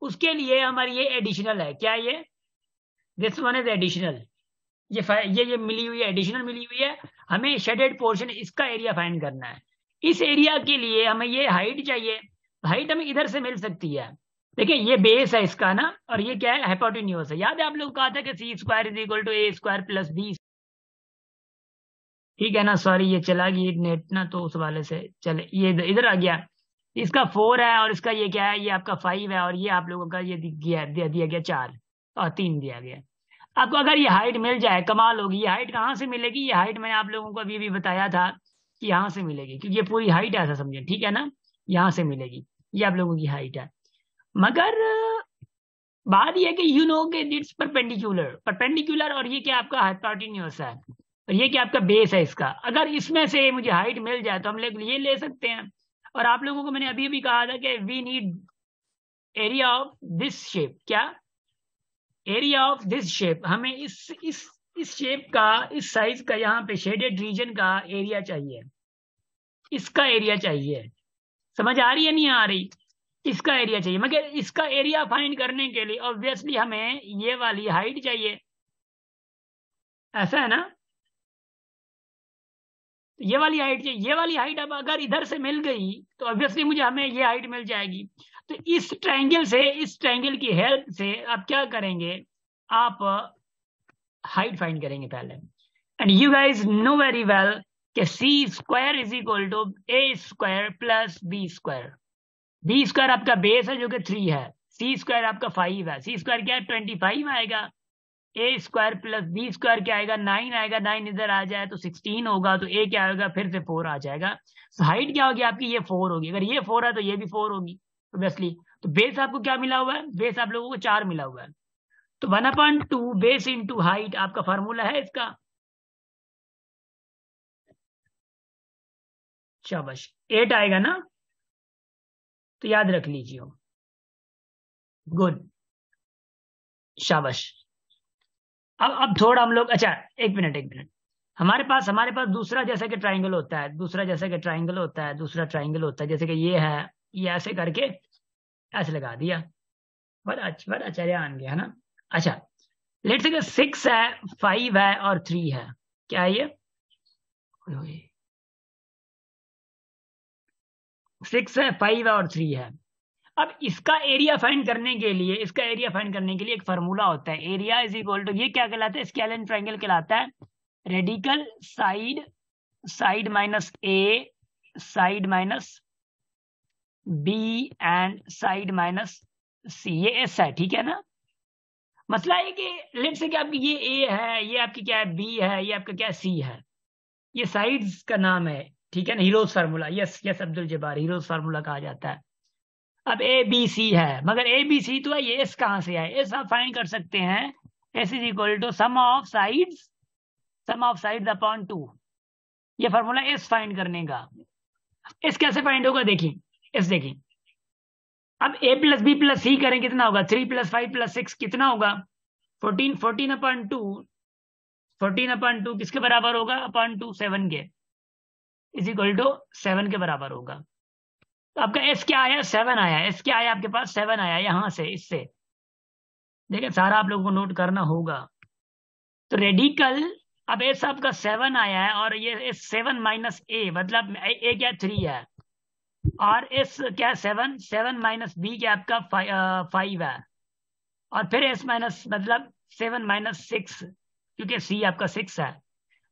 उसके लिए हमारी ये एडिशनल है, क्या ये, दिस वन इज एडिशनल, ये मिली हुई है, एडिशनल मिली हुई है, हमें शेडेड पोर्शन इसका एरिया फाइंड करना है। इस एरिया के लिए हमें ये हाइट चाहिए, हाइट हमें इधर से मिल सकती है, देखिए ये बेस है इसका ना, और ये क्या है, हाइपोटेन्यूज है। याद है आप लोग कहा था कि C square is equal to A square plus B, ठीक है ना, सॉरी ये चला गई नेट ना, तो उस वाले से चले, ये इधर आ गया, इसका 4 है और इसका ये क्या है, ये आपका 5 है और ये आप लोगों का ये दिया गया 4 और 3 दिया गया। आपको अगर ये हाइट मिल जाए कमाल होगी। ये हाइट कहाँ से मिलेगी, ये हाइट मैंने आप लोगों को अभी भी बताया था कि यहाँ से मिलेगी, क्योंकि ये पूरी हाइट है, ऐसा समझे, ठीक है ना, यहाँ से मिलेगी, ये आप लोगों की हाइट है। मगर बात यह कि यू नो कि इट्स परपेंडिकुलर और ये क्या आपका हाइपोटेन्यूज है और ये क्या आपका बेस है इसका। अगर इसमें से मुझे हाइट मिल जाए तो हम लोग ये ले सकते हैं। और आप लोगों को मैंने अभी भी कहा था कि we need area of this shape, क्या एरिया ऑफ दिस शेप, हमें इस शेप का, इस साइज का, यहाँ पे शेडेड रीजन का एरिया चाहिए, इसका एरिया चाहिए। समझ आ रही है नहीं आ रही, इसका एरिया चाहिए। मगर इसका एरिया फाइंड करने के लिए ऑब्वियसली हमें ये वाली हाइट चाहिए, ऐसा है ना, ये वाली हाइट चाहिए। ये वाली हाइट अब अगर इधर से मिल गई तो ऑब्वियसली मुझे हमें ये हाइट मिल जाएगी। तो इस ट्रायंगल की हेल्प से आप क्या करेंगे, आप हाइट फाइंड करेंगे पहले। And you guys know very well कि C square is equal to A square plus B square. B square आपका बेस है जो कि 3 है, सी स्क्वायर आपका 5 है, सी स्क्वायर क्या है 25 आएगा, ए स्क्वायर प्लस बी स्क्वायर क्या आएगा 9 आएगा, 9 इधर आ जाए तो 16 होगा, तो ए क्या होगा फिर से 4 आ जाएगा। तो हाइट क्या होगी आपकी, ये 4 होगी। अगर ये 4 है तो ये भी 4 होगी ऑब्वियसली। तो बेस आपको क्या मिला हुआ है, बेस आप लोगों को 4 मिला हुआ है। तो 1/2 बेस इंटू हाइट आपका फॉर्मूला है इसका, शाबाश 8 आएगा ना, तो याद रख लीजिए, गुड, शाबाश। अब थोड़ा हम लोग, अच्छा एक मिनट, हमारे पास दूसरा जैसा कि ट्राइंगल होता है, दूसरा ट्राइंगल होता है, जैसे कि ये है, ये ऐसे करके ऐसे लगा दिया, बड़ा चरियान गया है ना। अच्छा लेट्स से 6 है, 5 है और 3 है, क्या है ये 6 है, 5 है और 3 है। अब इसका एरिया फाइंड करने के लिए, एक फार्मूला होता है, एरिया इज इक्वल टू, ये क्या कहलाता है, स्केलिन ट्रायंगल कहलाता है, radical side minus A, side minus B and side minus C, ये एस है, ठीक है ना। मसला है कि लेट से कि आपकी ये ए है, ये आपकी क्या है बी है, ये आपका क्या है सी है, ये साइड्स का नाम है, ठीक है ना, heroes formula, yes Abdul Jabbar, heroes formula कहा जाता है। अब ए बी सी है, मगर ए बी सी तो है, ये एस कहां से आए, एस आप फाइंड कर सकते हैं, S is equal to sum of sides upon 2, ये फार्मूला एस फाइंड करने का। एस कैसे फाइंड होगा, देखिए एस देखिए, अब ए प्लस बी प्लस सी करें कितना होगा, 3 + 5 + 6 कितना होगा 14, 14/2 किसके बराबर होगा, अपॉन 2 7 के, इज इक्वल टू 7 के बराबर होगा। तो आपका एस क्या आया, 7 आया, एस क्या आया आपके पास 7 आया, यहां से इससे देखिए, सारा आप लोगों को नोट करना होगा। तो रेडिकल, अब एस आपका 7 आया है और ये 7 माइनस ए, मतलब ए क्या 3 है, और एस क्या 7 माइनस बी क्या आपका 5 है, और फिर एस माइनस मतलब 7 माइनस 6, क्योंकि सी आपका 6 है।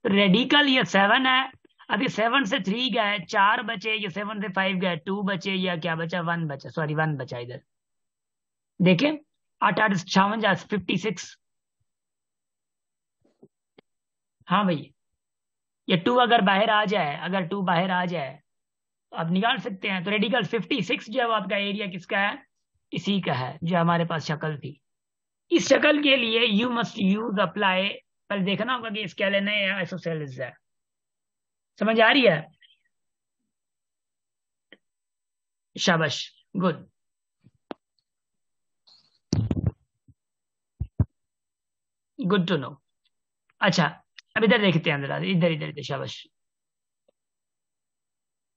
तो रेडिकल ये 7 है, अभी 7 से 3 गए 4 बचे, ये 7 से 5 गए 2 बचे, या क्या बचा 1 बचा, सॉरी 1 बचा इधर, देखें 8 8 56 56, हाँ भाई, ये 2 अगर बाहर आ जाए, अगर 2 बाहर आ जाए तो आप निकाल सकते हैं। तो रेडिकल 56 जो है वो आपका एरिया किसका है, इसी का है जो हमारे पास शक्ल थी। इस शक्ल के लिए यू मस्ट यूज अप्लाई, पहले देखना होगा कि स्केलन है या आइसोसेल्स है। समझ आ रही है? शाबाश, गुड, गुड टू नो। अच्छा, अब इधर देखते हैं, इधर इधर इधर इधर, शाबाश।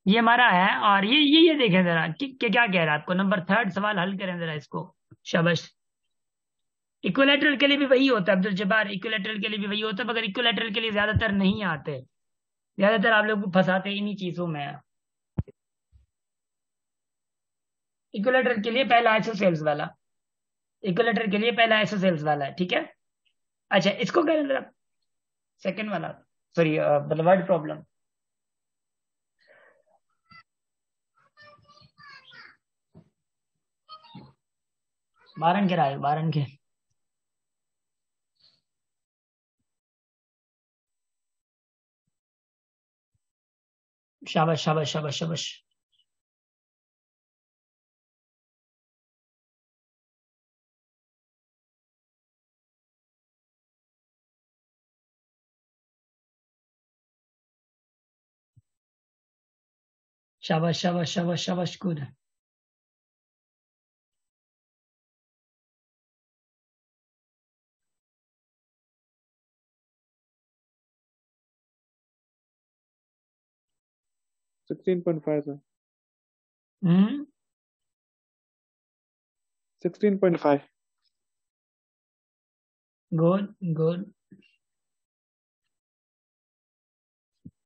ये हमारा है, और ये देखें जरा कि क्या कह रहा है आपको। नंबर 3 सवाल हल करें जरा इसको, शाबाश। इक्विलेटरल के लिए भी वही होता है अब्दुल जब्बार, इक्विलेटरल के लिए भी वही होता है, मगर इक्विलेटरल के लिए ज्यादातर नहीं आते, ज्यादातर आप लोग फंसाते इन्हीं चीजों में। इक्विलेटरल के लिए पहला आइसोसेल्स वाला, इक्विलेटरल के लिए पहला आइसोसेल्स वाला है, ठीक है। अच्छा, इसको करें जरा सेकंड वाला, सॉरी मतलब वर्ड प्रॉब्लम। बारन के राय, बारन के शाबाश शाबाश शाबाश शाबाश। शाबाश शाबाश शाबाश शाबाश, good. Sir 16.5 sir. 16.5। Good good.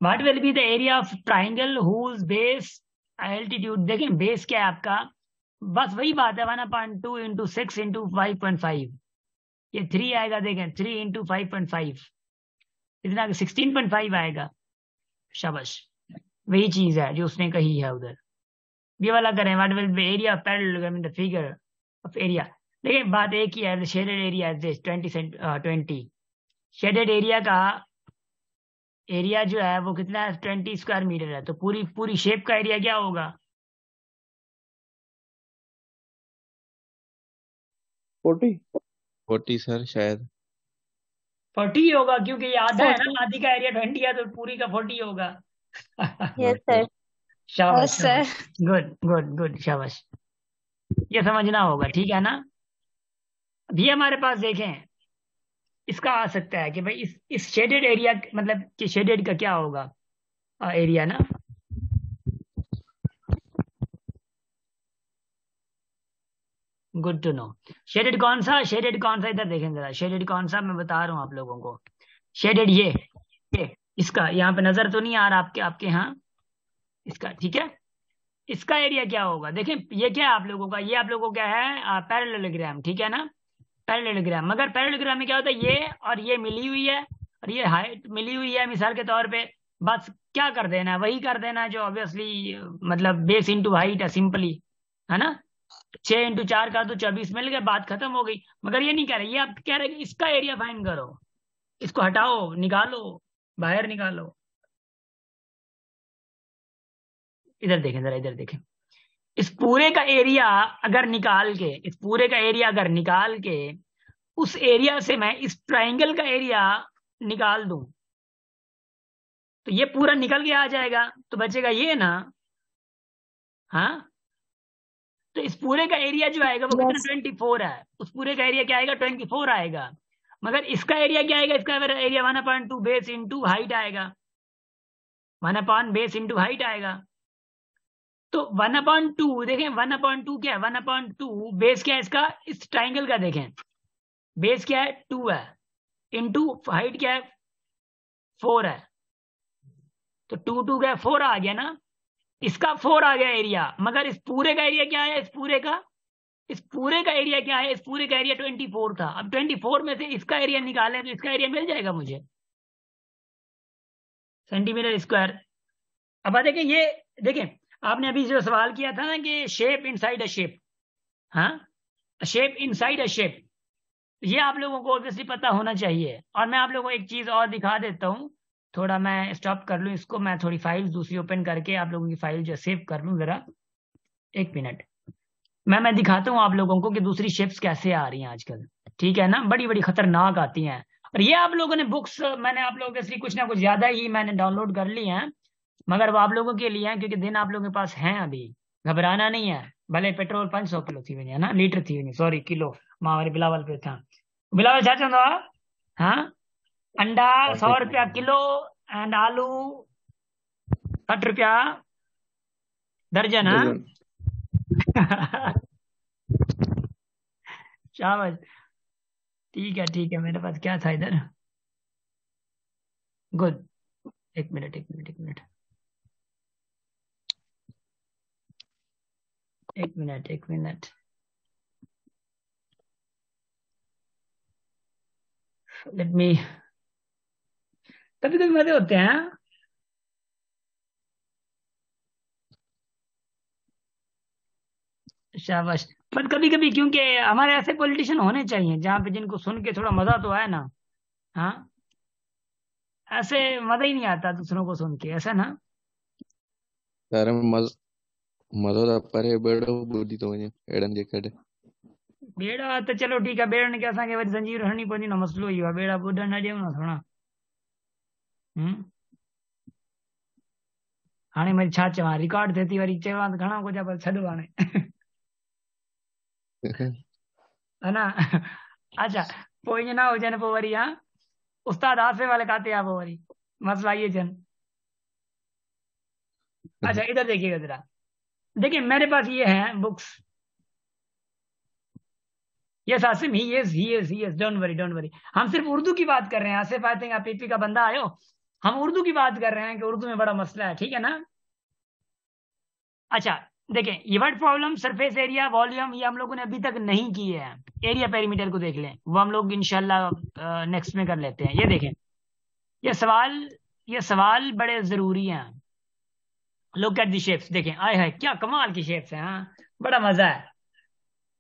What will be the area of triangle whose base altitude, देखें बेस क्या है आपका, बस वही बात है, 1/2 इंटू 6 इंटू 5.5, ये 3 आएगा, देखें 3 इंटू 5.5 इतना 16.5 आएगा। शाबाश, वही चीज है जो उसने कही है उधर। ये वाला करें, what will B area of parallelogram in the figure of area. देखिए बात एक ही है, shaded area is this 20 shaded area का एरिया जो है वो कितना है, 20 स्क्वायर मीटर है। तो पूरी पूरी शेप का एरिया क्या होगा, 40 सर शायद। 40 होगा, क्योंकि ये आधा है ना, 40। आधी का एरिया 20 है, तो पूरी का 40 होगा। Yes sir. सर। शाबाश सर शाबाश, गुड गुड गुड, शाबाश। ये समझना होगा, ठीक है ना। अभी हमारे पास देखें, इसका आ सकता है कि भाई इस शेडेड एरिया, मतलब कि शेडेड का क्या होगा एरिया ना। Good to no. शेडेड कौन सा, शेडेड कौन सा, इधर देखें जरा, शेडेड कौन सा मैं बता रहा हूं आप लोगों को। शेडेड ये इसका यहाँ पे नजर तो नहीं आ रहा आपके आपके यहाँ, इसका, ठीक है। इसका एरिया क्या होगा, देखें ये क्या है आप लोगों का, ये आप लोगों का है पैरेललोग्राम, ठीक है ना, पैरेललोग्राम। मगर पैरेललोग्राम में क्या होता है, ये और ये मिली हुई है और ये हाइट मिली हुई है, मिसाल के तौर पे बस क्या कर देना है, वही कर देना है जो ऑब्वियसली मतलब बेस इंटू हाइट है, सिंपली, है ना। 6 इंटू 4 का तो 24 मिल गया, बात खत्म हो गई। मगर ये नहीं कह रहे, ये आप कह रहे कि इसका एरिया फाइंड करो, इसको हटाओ, निकालो, बाहर निकालो। इधर देखें जरा, इधर देखें, इस पूरे का एरिया अगर निकाल के, इस पूरे का एरिया अगर निकाल के उस एरिया से मैं इस ट्राइंगल का एरिया निकाल दूं, तो ये पूरा निकल के आ जाएगा, तो बचेगा ये ना। हाँ, तो इस पूरे का एरिया जो आएगा वो कितना, 24 है। उस पूरे का एरिया क्या आएगा, 24 आएगा। मगर इसका एरिया क्या आएगा, इसका एरिया 1/2 बेस इंटू हाइट आएगा, 1 बेस इंटू हाइट आएगा। तो 1/2 देखें, 1/2 क्या है, 1/2 बेस क्या है इसका, इस ट्राइंगल का देखें, बेस क्या है 2 है, इंटू हाइट क्या है 4 है। तो 2 2 क्या है 4 आ गया ना, इसका 4 आ गया एरिया। मगर इस पूरे का एरिया क्या है, इस पूरे का एरिया क्या है, इस पूरे का एरिया 24 था। अब 24 में से इसका एरिया निकालें तो इसका एरिया मिल जाएगा मुझे, सेंटीमीटर स्क्वायर। अब देखें, ये देखें आपने अभी जो सवाल किया था ना कि शेप इनसाइड अ शेप, हाँ, शेप इनसाइड अ शेप, ये आप लोगों को ऑब्वियसली पता होना चाहिए। और मैं आप लोगों को एक चीज और दिखा देता हूँ, थोड़ा मैं स्टॉप कर लूँ इसको, मैं थोड़ी फाइल दूसरी ओपन करके आप लोगों की फाइल जो सेव कर लूँ जरा, एक मिनट। मैं दिखाता हूँ आप लोगों को कि दूसरी शेप्स कैसे आ रही हैं आजकल, ठीक है ना, बड़ी बड़ी खतरनाक आती हैं। और ये आप लोगों ने बुक्स, मैंने आप लोगों के इसलिए कुछ ना कुछ ज्यादा ही मैंने डाउनलोड कर ली हैं, मगर वो आप लोगों के लिए हैं क्योंकि दिन आप लोगों के पास हैं अभी, घबराना नहीं है। भले पेट्रोल 500 किलो थी वही है ना, लीटर थी वही, सॉरी किलो, मां हमारे बिलावल पे था। बिलावल छा चंदो आहे? हाँ, अंडा 100 रुपया किलो एंड आलू 60 रुपया दर्जन। हाँ डजन। शाबाश, ठीक है, मेरे पास क्या था इधर, गुड। एक मिनट एक मिनट एक मिनट एक मिनट एक मिनट, लेट मी, कभी कभी मजे होते हैं। शाबाश। बट कभी कभी क्योंकि हमारे ऐसे पॉलिटिशियन होने चाहिए जहाँ पे जिनको सुन के थोड़ा मजा तो आए ना। हाँ, ऐसे मजा ही नहीं आता दूसरों को सुन के, ऐसा ना। सर मज़ो परे बड़ो बुद्धि तो वञे अहिड़नि जे करे। बेड़ा तो चलो ठीक है, बेड़नि खे असांखे वरी जंजीर हणनी पवंदी न, मसलो इहो आहे, बेड़ा ॿुॾण न ॾियूं न थोरा। हम्म, हाणे वरी छा चवां, रिकॉर्ड थिए थी, वरी चवां त घणा कुझु आहे, पर छॾो हाणे। है ना। अच्छा, पोइ ईअं न हुजनि पोइ वरी, हाँ, उस्ताद आसिफ वाले काते आहे पोइ वरी मसला ये जन। अच्छा इधर देखिएगा जरा, देखिए मेरे पास ये है books. Yes Asim, he is, don't worry. हम सिर्फ उर्दू की बात कर रहे हैं आसिफ, आई थिंक आप पीपी का बंदा आयो, हम उर्दू की बात कर रहे हैं कि उर्दू में बड़ा मसला है, ठीक है ना। अच्छा देखें, ये word problem, surface area, volume, ये हम लोगों ने अभी तक नहीं किए हैं। एरिया पेरीमीटर को देख लें, वो हम लोग इंशाल्लाह नेक्स्ट में कर लेते हैं। ये देखें, ये सवाल बड़े जरूरी हैं। लुक एट दी शेप्स, देखें, आए है क्या कमाल की शेप्स हैं, हाँ, बड़ा मजा है।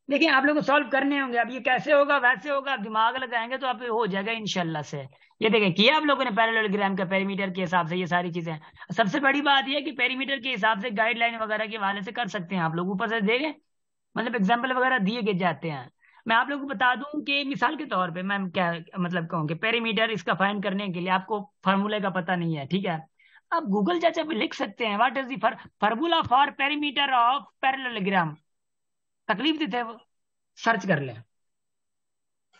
देखिए आप लोगों को सॉल्व करने होंगे, अब ये कैसे होगा वैसे होगा, आप दिमाग लगाएंगे तो आप हो जाएगा इंशाल्लाह से। ये देखें, किया आप लोगों ने पैरेललोग्राम का, पेरीमीटर के हिसाब से ये सारी चीजें। सबसे बड़ी बात ये है कि पेरीमीटर के हिसाब से गाइडलाइन वगैरह के हवाले से कर सकते हैं आप लोग, ऊपर से देखें, मतलब एग्जाम्पल वगैरह दिए गए जाते हैं। मैं आप लोगों को बता दूं कि मिसाल के तौर पे मैं क्या मतलब कहूँ कि पेरीमीटर इसका फाइंड करने के लिए आपको फार्मूले का पता नहीं है, ठीक है, आप गूगल चाचा पे लिख सकते हैं, what is the formula for perimeter of parallelogram, तकलीफ देते हैं वो, सर्च कर लें,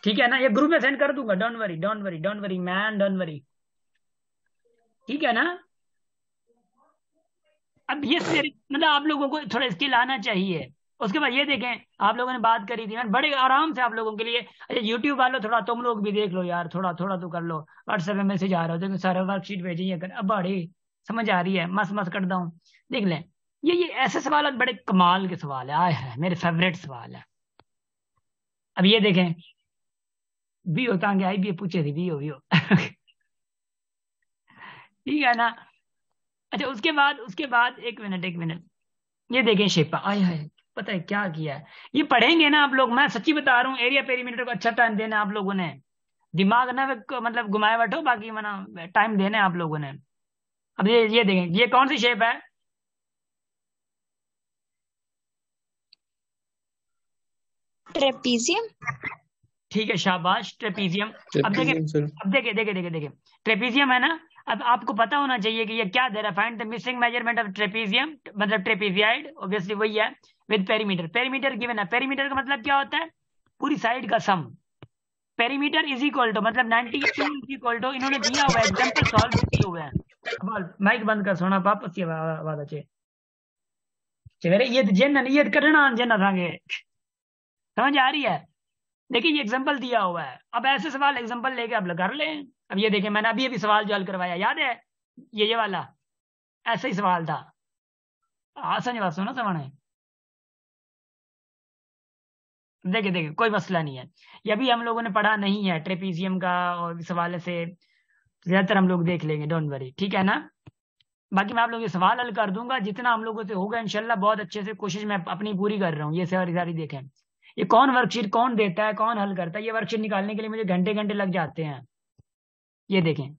ठीक है ना। ये ग्रुप में सेंड कर दूंगा, don't worry man, don't worry, ठीक है ना। अब ये मतलब आप लोगों को थोड़ा स्किल आना चाहिए। उसके बाद ये देखें, आप लोगों ने बात करी थी, मैं बड़े आराम से आप लोगों के लिए, अच्छा यूट्यूब वालों थोड़ा तुम लोग भी देख लो यार, थोड़ा थोड़ा तो कर लो, व्हाट्सएप में मैसेज आ रहा हो, देखो सारा वर्कशीट भेजिए कर, अब बड़ी समझ आ रही है, मस्त मस्त करता हूँ, देख लें। ये ऐसे सवाल बड़े कमाल के सवाल है, आए है मेरे फेवरेट सवाल है। अब ये देखें, भी होता आई भी पूछे थी, भी हो ठीक है ना। अच्छा उसके बाद एक मिनट, ये देखें शेपा, आय हाय, पता है क्या किया है, ये पढ़ेंगे ना आप लोग, मैं सच्ची बता रहा हूँ, एरिया पेरीमीटर को अच्छा टाइम देना आप लोगों ने, दिमाग ना मतलब घुमाए बैठो, बाकी मना टाइम देना है आप लोगों ने। अब ये देखें, ये कौन सी शेप है, ट्रेपीजियम। ठीक है, शाबाश, ट्रेपीजियम। अब देखें, ट्रेपीजियम सर। अब देखे ट्रेपीजियम है ना। अब आपको पता होना चाहिए कि ये क्या दे रहा है, find the missing measurement of trapezium, मतलब ट्रेपीजियाइड, ऑब्वियसली वही है, विद पेरीमीटर। पेरीमीटर गिवन है, पेरीमीटर का मतलब क्या होता है, पूरी साइड का सम। पेरीमीटर इज इक्वल टू मतलब 92 इज इक्वल टू, इन्होंने दिया हुआ है, एग्जांपल सॉल्व किए हुए हैं। माइक बंद कर सोना वापस की आवाज अच्छे चेहरे, ये जन ये करना जन असांखे समझ आ रही है। देखिए ये एग्जांपल दिया हुआ है, अब ऐसे सवाल एग्जांपल लेके आप कर लें। अब ये देखें, मैंने अभी सवाल जो हल करवाया, याद है, ये वाला ऐसा ही सवाल था, समझ बात सुनो समझ, देखे कोई मसला नहीं है। ये अभी हम लोगों ने पढ़ा नहीं है ट्रेपीजियम का, और इस हवाले से ज्यादातर हम लोग देख लेंगे, डोंट वरी, ठीक है ना। बाकी मैं आप लोगों के सवाल हल कर दूंगा जितना हम लोगों से होगा इंशाल्लाह, बहुत अच्छे से कोशिश मैं अपनी पूरी कर रहा हूँ। ये सारी देखें, ये कौन वर्कशीट कौन देता है, कौन हल करता है, ये वर्कशीट निकालने के लिए मुझे घंटे घंटे लग जाते हैं। ये देखें,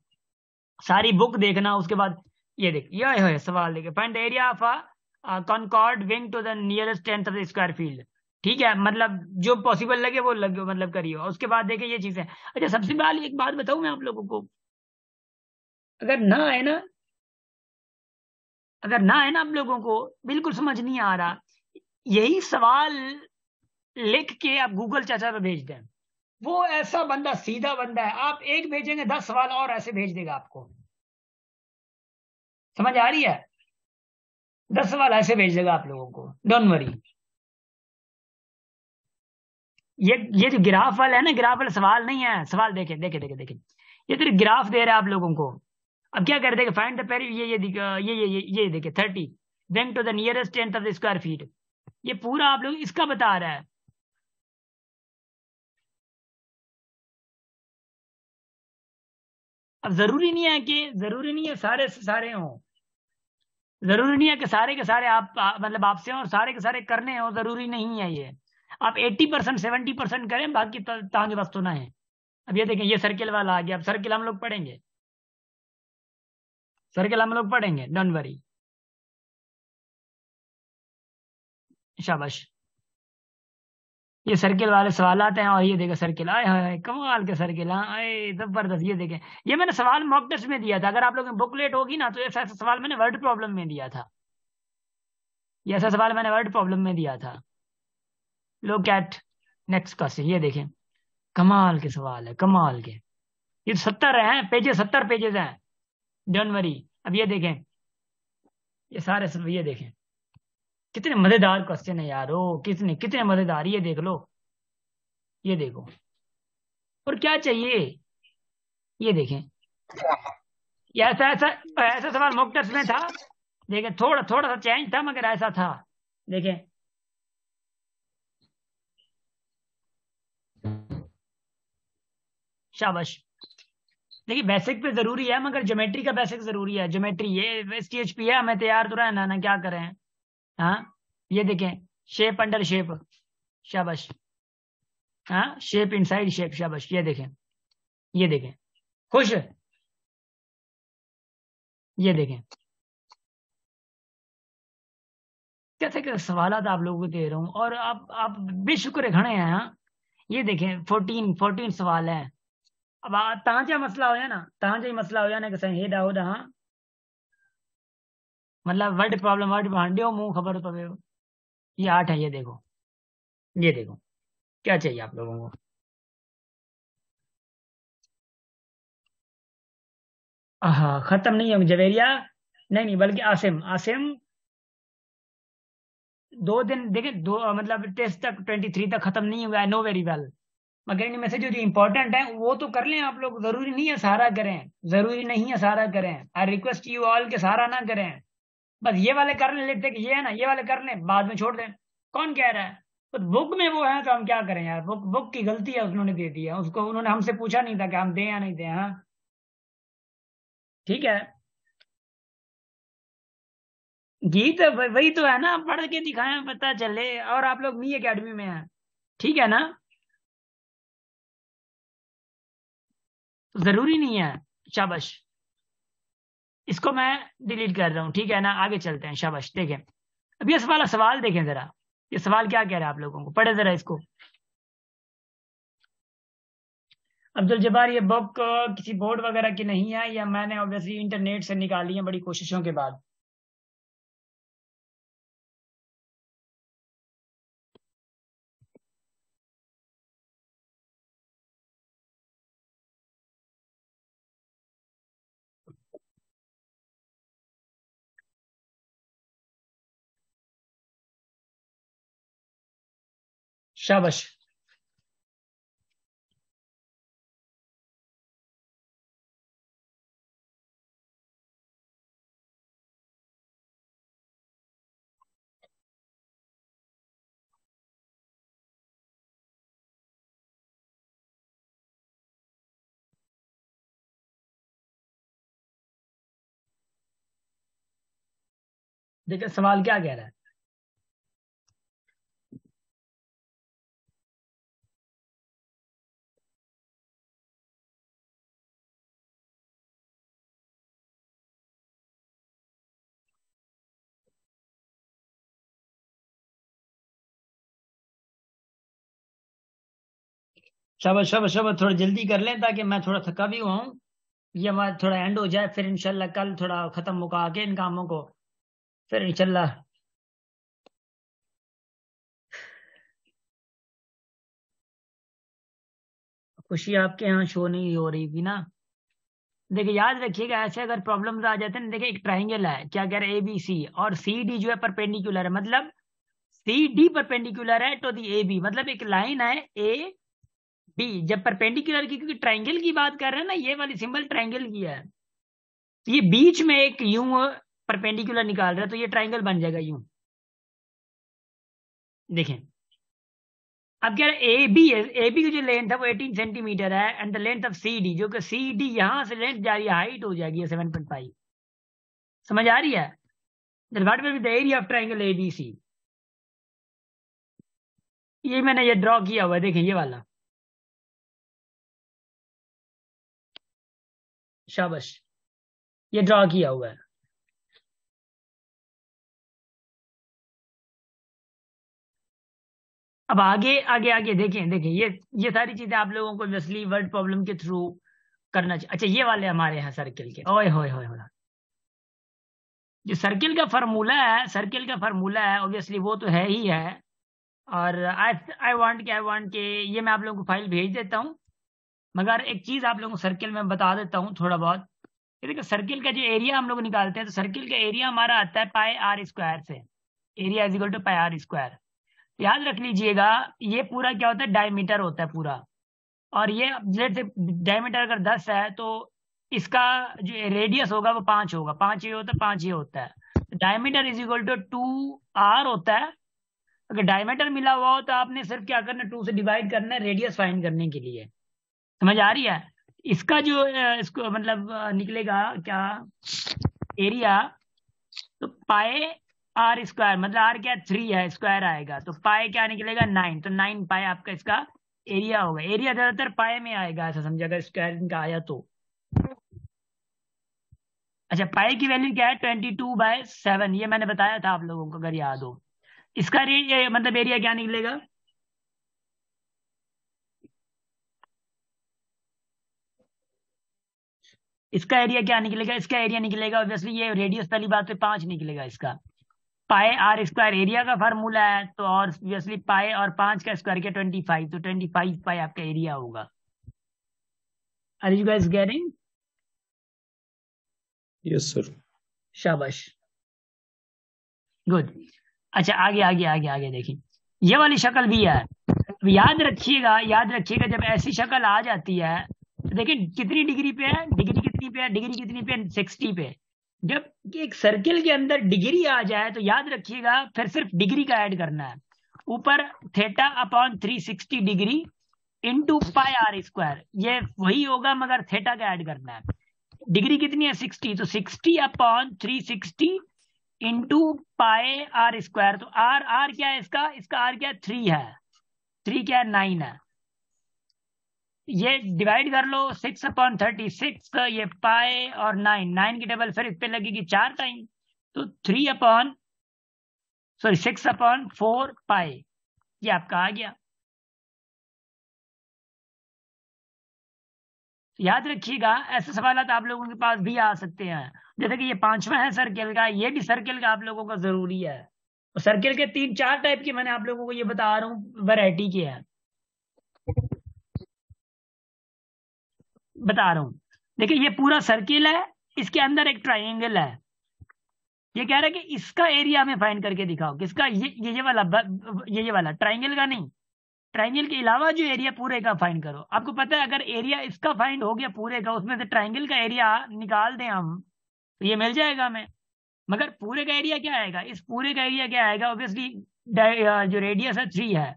सारी बुक देखना, उसके बाद ये देख, ये है सवाल देखे, find the area of a concord wing to the nearest tenth of the square field. ठीक है, मतलब जो पॉसिबल लगे वो लगे, मतलब करिए। उसके बाद देखें ये चीज है। अच्छा, सबसे पहले एक बात बताऊं मैं आप लोगों को, अगर ना है ना, अगर ना है ना आप लोगों को बिल्कुल समझ नहीं आ रहा, यही सवाल लिख के आप गूगल चाचा पे भेज दें। वो ऐसा बंदा, सीधा बंदा है, आप एक भेजेंगे 10 सवाल और ऐसे भेज देगा आपको। समझ आ रही है? 10 सवाल ऐसे भेज देगा आप लोगों को, डोंट वरी। ये जो ग्राफ वाला है ना, ग्राफ वाला सवाल नहीं है, सवाल देखे देखे देखे देखे, ये तो ग्राफ दे रहा है आप लोगों को। अब क्या कर देगा, फाइंड द पेरी, ये देखे 30 being to the nearest tenth of the square feet. ये पूरा आप लोग इसका बता रहा है। अब जरूरी नहीं है सारे से सारे हों, जरूरी नहीं है कि सारे के सारे आप मतलब आपसे हों और सारे के सारे करने हों, जरूरी नहीं है ये। आप 80% 70% करें, बाकी तांगे वस्तु ना है। अब ये देखें, ये सर्किल वाला आ गया। अब सर्किल हम लोग पढ़ेंगे, सर्किल हम लोग पढ़ेंगे, डोंट वरी। शाबाश, ये सर्किल वाले सवाल आते हैं। और ये देखें सर्किल, आए हाय कमाल के सर्किल, हाँ आए जबरदस्त। ये देखें, ये मैंने सवाल मॉक टेस्ट में दिया था, अगर आप लोगों की बुकलेट होगी ना तो ऐसा ऐसा सवाल मैंने वर्ड प्रॉब्लम में दिया था। ये ऐसा सवाल मैंने वर्ड प्रॉब्लम में दिया था। लुक एट नेक्स्ट क्वेश्चन, ये देखें, कमाल के सवाल है, कमाल के। ये 70 हैं पेजेस, 70 पेजेस हैं, डोंट वरी। अब ये देखें, ये सारे सब, ये देखें कितने मजेदार क्वेश्चन है यार, ओ कितने कितने मजेदार, ये देख लो, ये देखो। और क्या चाहिए, ये देखें, ये ऐसा ऐसा ऐसा सवाल मॉक टेस्ट में था। देखें, थोड़ा थोड़ा सा चेंज था मगर ऐसा था। देखें, शाबाश। देखिए, बेसिक पे जरूरी है मगर ज्योमेट्री का बेसिक जरूरी है। ज्योमेट्री ये STHP है, हमें तैयार तो रहना ना, क्या करें। हाँ, ये देखें, शेप अंडर शेप, शाबाश। हाँ, शेप इनसाइड शेप, शाबाश। ये देखें, ये देखें, खुश, ये देखें कैसे कैसे सवाल आप लोगों को दे रहा हूँ, और आप बेशुक्र खड़े हैं। हाँ, ये देखें 14 सवाल हैं। अब तांजा मसला हो जाए ना, तांजा ही मसला हो जाए ना कि सही हेदा होदा, हाँ मतलब वर्ड प्रॉब्लम, वर्ड भांडियो मुंह खबर पवे। ये 8 है, ये देखो, ये देखो, क्या चाहिए आप लोगों को। हाँ, खत्म नहीं होंगे जवेरिया, नहीं नहीं, बल्कि आसिम, आसिम 2 दिन देखें, मतलब टेस्ट तक 23 तक खत्म नहीं हुआ, आई नो वेरी वेल। मगर इनमें से जो जो इंपॉर्टेंट है वो तो कर लें आप लोग, जरूरी नहीं है सारा करें, जरूरी नहीं है सारा करें। आई रिक्वेस्ट यू ऑल के सारा ना करें, बस ये वाले कर लें, लिखते कि ये है ना, ये वाले कर लें, बाद में छोड़ दें। कौन कह रहा है, तो बुक में वो है तो हम क्या करें यार, बुक बुक की गलती है, उन्होंने दे दिया उसको, उन्होंने हमसे पूछा नहीं था कि हम दें या नहीं दें। हाँ, ठीक है, गीत वही तो है ना, पढ़ के दिखाएं पता चले, और आप लोग मी एकेडमी में हैं, ठीक है ना, तो जरूरी नहीं है। शाबाश, इसको मैं डिलीट कर रहा हूँ, ठीक है ना, आगे चलते हैं। शाबाश, देखें, अब ये वाला सवाल देखें जरा, ये सवाल क्या कह रहा है आप लोगों को, पढ़े जरा इसको। अब्दुल जब्बार, ये बुक किसी बोर्ड वगैरह की नहीं है, या मैंने ऑब्वियसली इंटरनेट से निकाली है बड़ी कोशिशों के बाद। शाबाश, देखिए सवाल क्या कह रहा है। शाबाश शाबाश शाबाश, थोड़ा जल्दी कर लें ताकि मैं थोड़ा थका भी हुआ हूँ। ये हमारा थोड़ा एंड हो जाए, फिर इंशाल्लाह कल थोड़ा खत्म मुका के इन कामों को, फिर इंशाल्लाह। खुशी आपके यहाँ शो नहीं हो रही थी ना। देखिए याद रखिएगा, ऐसे अगर प्रॉब्लम्स आ जाते हैं ना, देखिए एक ट्राइंगल है, क्या कह रहे हैं, ABC, और CD जो है परपेंडिकुलर है, मतलब CD परपेंडिकुलर है टू दी AB, मतलब एक लाइन है AB जब परपेंडिकुलर की, क्योंकि ट्राइंगल की बात कर रहे हैं ना, ये वाली सिंबल ट्राइंगल की है, तो ये बीच में एक यूं परपेंडिकुलर निकाल रहा है, तो ये ट्राइंगल बन जाएगा यूं। देखें अब कह रहे AB है, AB की जो लेंथ है वो 18 सेंटीमीटर है, and the length of CD, जो कि CD यहां से लेंथ जा रही है, हाइट हो जाएगी 7.5। समझ आ रही है? What will be the area of triangle ABC। ये मैंने ये ड्रॉ किया हुआ है, देखें ये वाला, शाबाश, ये ड्रॉ किया हुआ है। अब आगे आगे आगे देखें, देखें ये सारी चीजें आप लोगों को ऑब्वियसली वर्ड प्रॉब्लम के थ्रू करना चाहिए। अच्छा ये वाले हमारे यहाँ सर्किल के, ओए होए होए होए, जो सर्किल का फार्मूला है, सर्किल का फार्मूला है ऑब्वियसली वो तो है ही है, और आई वांट के ये मैं आप लोगों को फाइल भेज देता हूँ, मगर एक चीज आप लोगों को सर्किल में बता देता हूँ थोड़ा बहुत। ये देखो सर्किल का जो एरिया हम लोग निकालते हैं, तो सर्किल का एरिया हमारा आता है पाई आर स्क्वायर से, area is equal to pi are square. याद रख लीजिएगा, ये पूरा क्या होता है, डायमीटर होता है पूरा, और ये जैसे डायमीटर अगर 10 है तो इसका जो रेडियस होगा वो 5 होगा, 5 ये होता है, 5 ये होता है, diameter is equal to 2r होता है। अगर डायमीटर मिला हुआ हो तो आपने सिर्फ क्या करना है, 2 से डिवाइड करना है रेडियस फाइंड करने के लिए। समझ आ रही है? इसका जो इसको मतलब निकलेगा क्या एरिया, तो पाए आर स्क्वायर, मतलब आर क्या 3 है, स्क्वायर आएगा, तो पाए क्या निकलेगा 9, तो 9 पाए आपका इसका एरिया होगा। एरिया ज्यादातर पाए में आएगा, ऐसा समझेगा, स्क्वायर इनका आया तो। अच्छा पाए की वैल्यू क्या है, 22/7, ये मैंने बताया था आप लोगों को अगर याद हो। इसका मतलब एरिया क्या निकलेगा, इसका एरिया क्या निकलेगा, इसका एरिया निकलेगा ऑब्वियसली, ये रेडियस पहली बात तो 5 निकलेगा इसका, पाए आर स्क्वायर एरिया का फार्मूला है, तो और ऑब्वियसली पाए और 5 का स्क्वायर किया 25, तो 25 पाए आपका एरिया होगा। Are you guys getting? Yes sir. शाबाश, गुड। अच्छा आगे आगे आगे आगे देखिए, ये वाली शक्ल भी है। याद रखिएगा, याद रखिएगा, जब ऐसी शक्ल आ जाती है तो देखिए कितनी डिग्री पे है, डिग्री कितनी पे है, डिग्री कितनी पे, 60 पे। जब एक सर्किल के अंदर डिग्री आ जाए तो याद रखिएगा फिर सिर्फ डिग्री का ऐड करना है, ऊपर θ/360 degree into pi are square, ये वही होगा मगर थीटा का ऐड करना है। डिग्री कितनी है 60, तो 60/360 इंटू पाई आर स्क्वायर, तो आर आर क्या है इसका, इसका आर क्या है 3 है, 3 क्या है 9 है, ये डिवाइड कर लो 6/36, ये पाई और 9, 9 की टेबल फिर इस पे लगेगी 4 टाइम, तो 6/4 पाई, ये आपका आ गया। याद रखिएगा ऐसे सवाल आप लोगों के पास भी आ सकते हैं, जैसे कि ये 5वां है सर्किल का, ये भी सर्किल का आप लोगों का जरूरी है, और सर्किल के 3-4 टाइप के मैंने आप लोगों को ये बता रहा हूँ, वैरायटी के हैं बता रहा हूँ। देखिए ये पूरा सर्किल है, इसके अंदर एक ट्राइंगल है, ये कह रहा है कि इसका एरिया हमें फाइंड करके दिखाओ, किसका, ये वाला, ये वाला ट्राइंगल का नहीं, ट्राइंगल के अलावा जो एरिया पूरे का फाइंड करो। आपको पता है अगर एरिया इसका फाइंड हो गया पूरे का, उसमें से ट्राइंगल का एरिया निकाल दें हम तो ये मिल जाएगा हमें, मगर पूरे का एरिया क्या आएगा, इस पूरे का एरिया क्या आएगा, ऑब्वियसली जो रेडियस है 3 है,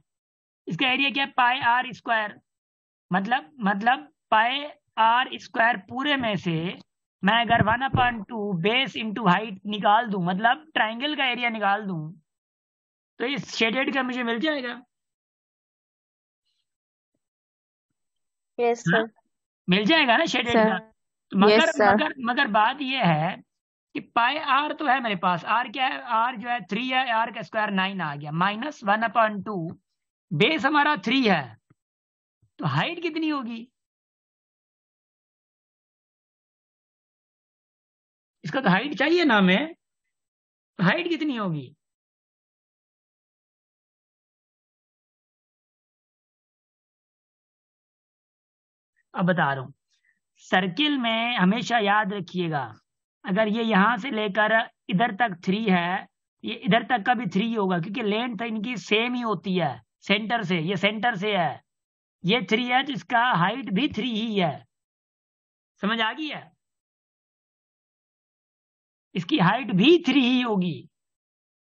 इसका एरिया क्या है पाई आर स्क्वायर, मतलब पाई आर स्क्वायर पूरे में से मैं अगर 1/2 बेस इंटू हाइट निकाल दूं, मतलब ट्राइंगल का एरिया निकाल दूं, तो इस शेडेड का मुझे मिल जाएगा। यस हाँ? सर। मिल जाएगा ना शेडेड सर का। मगर यस सर। मगर मगर बात यह है कि पाई आर तो है मेरे पास, आर क्या है, आर जो है 3 है, आर का स्क्वायर 9 आ गया, -1/2 बेस हमारा 3 है, तो हाइट कितनी होगी? इसका तो हाइट चाहिए ना हमें, तो हाइट कितनी होगी? अब बता रहा हूं, सर्किल में हमेशा याद रखिएगा, अगर ये यहां से लेकर इधर तक 3 है, ये इधर तक का भी 3 होगा, क्योंकि लेंथ इनकी सेम ही होती है सेंटर से, ये सेंटर से है, ये 3 है तो इसका हाइट भी 3 ही है। समझ आ गई है? इसकी हाइट भी 3 ही होगी,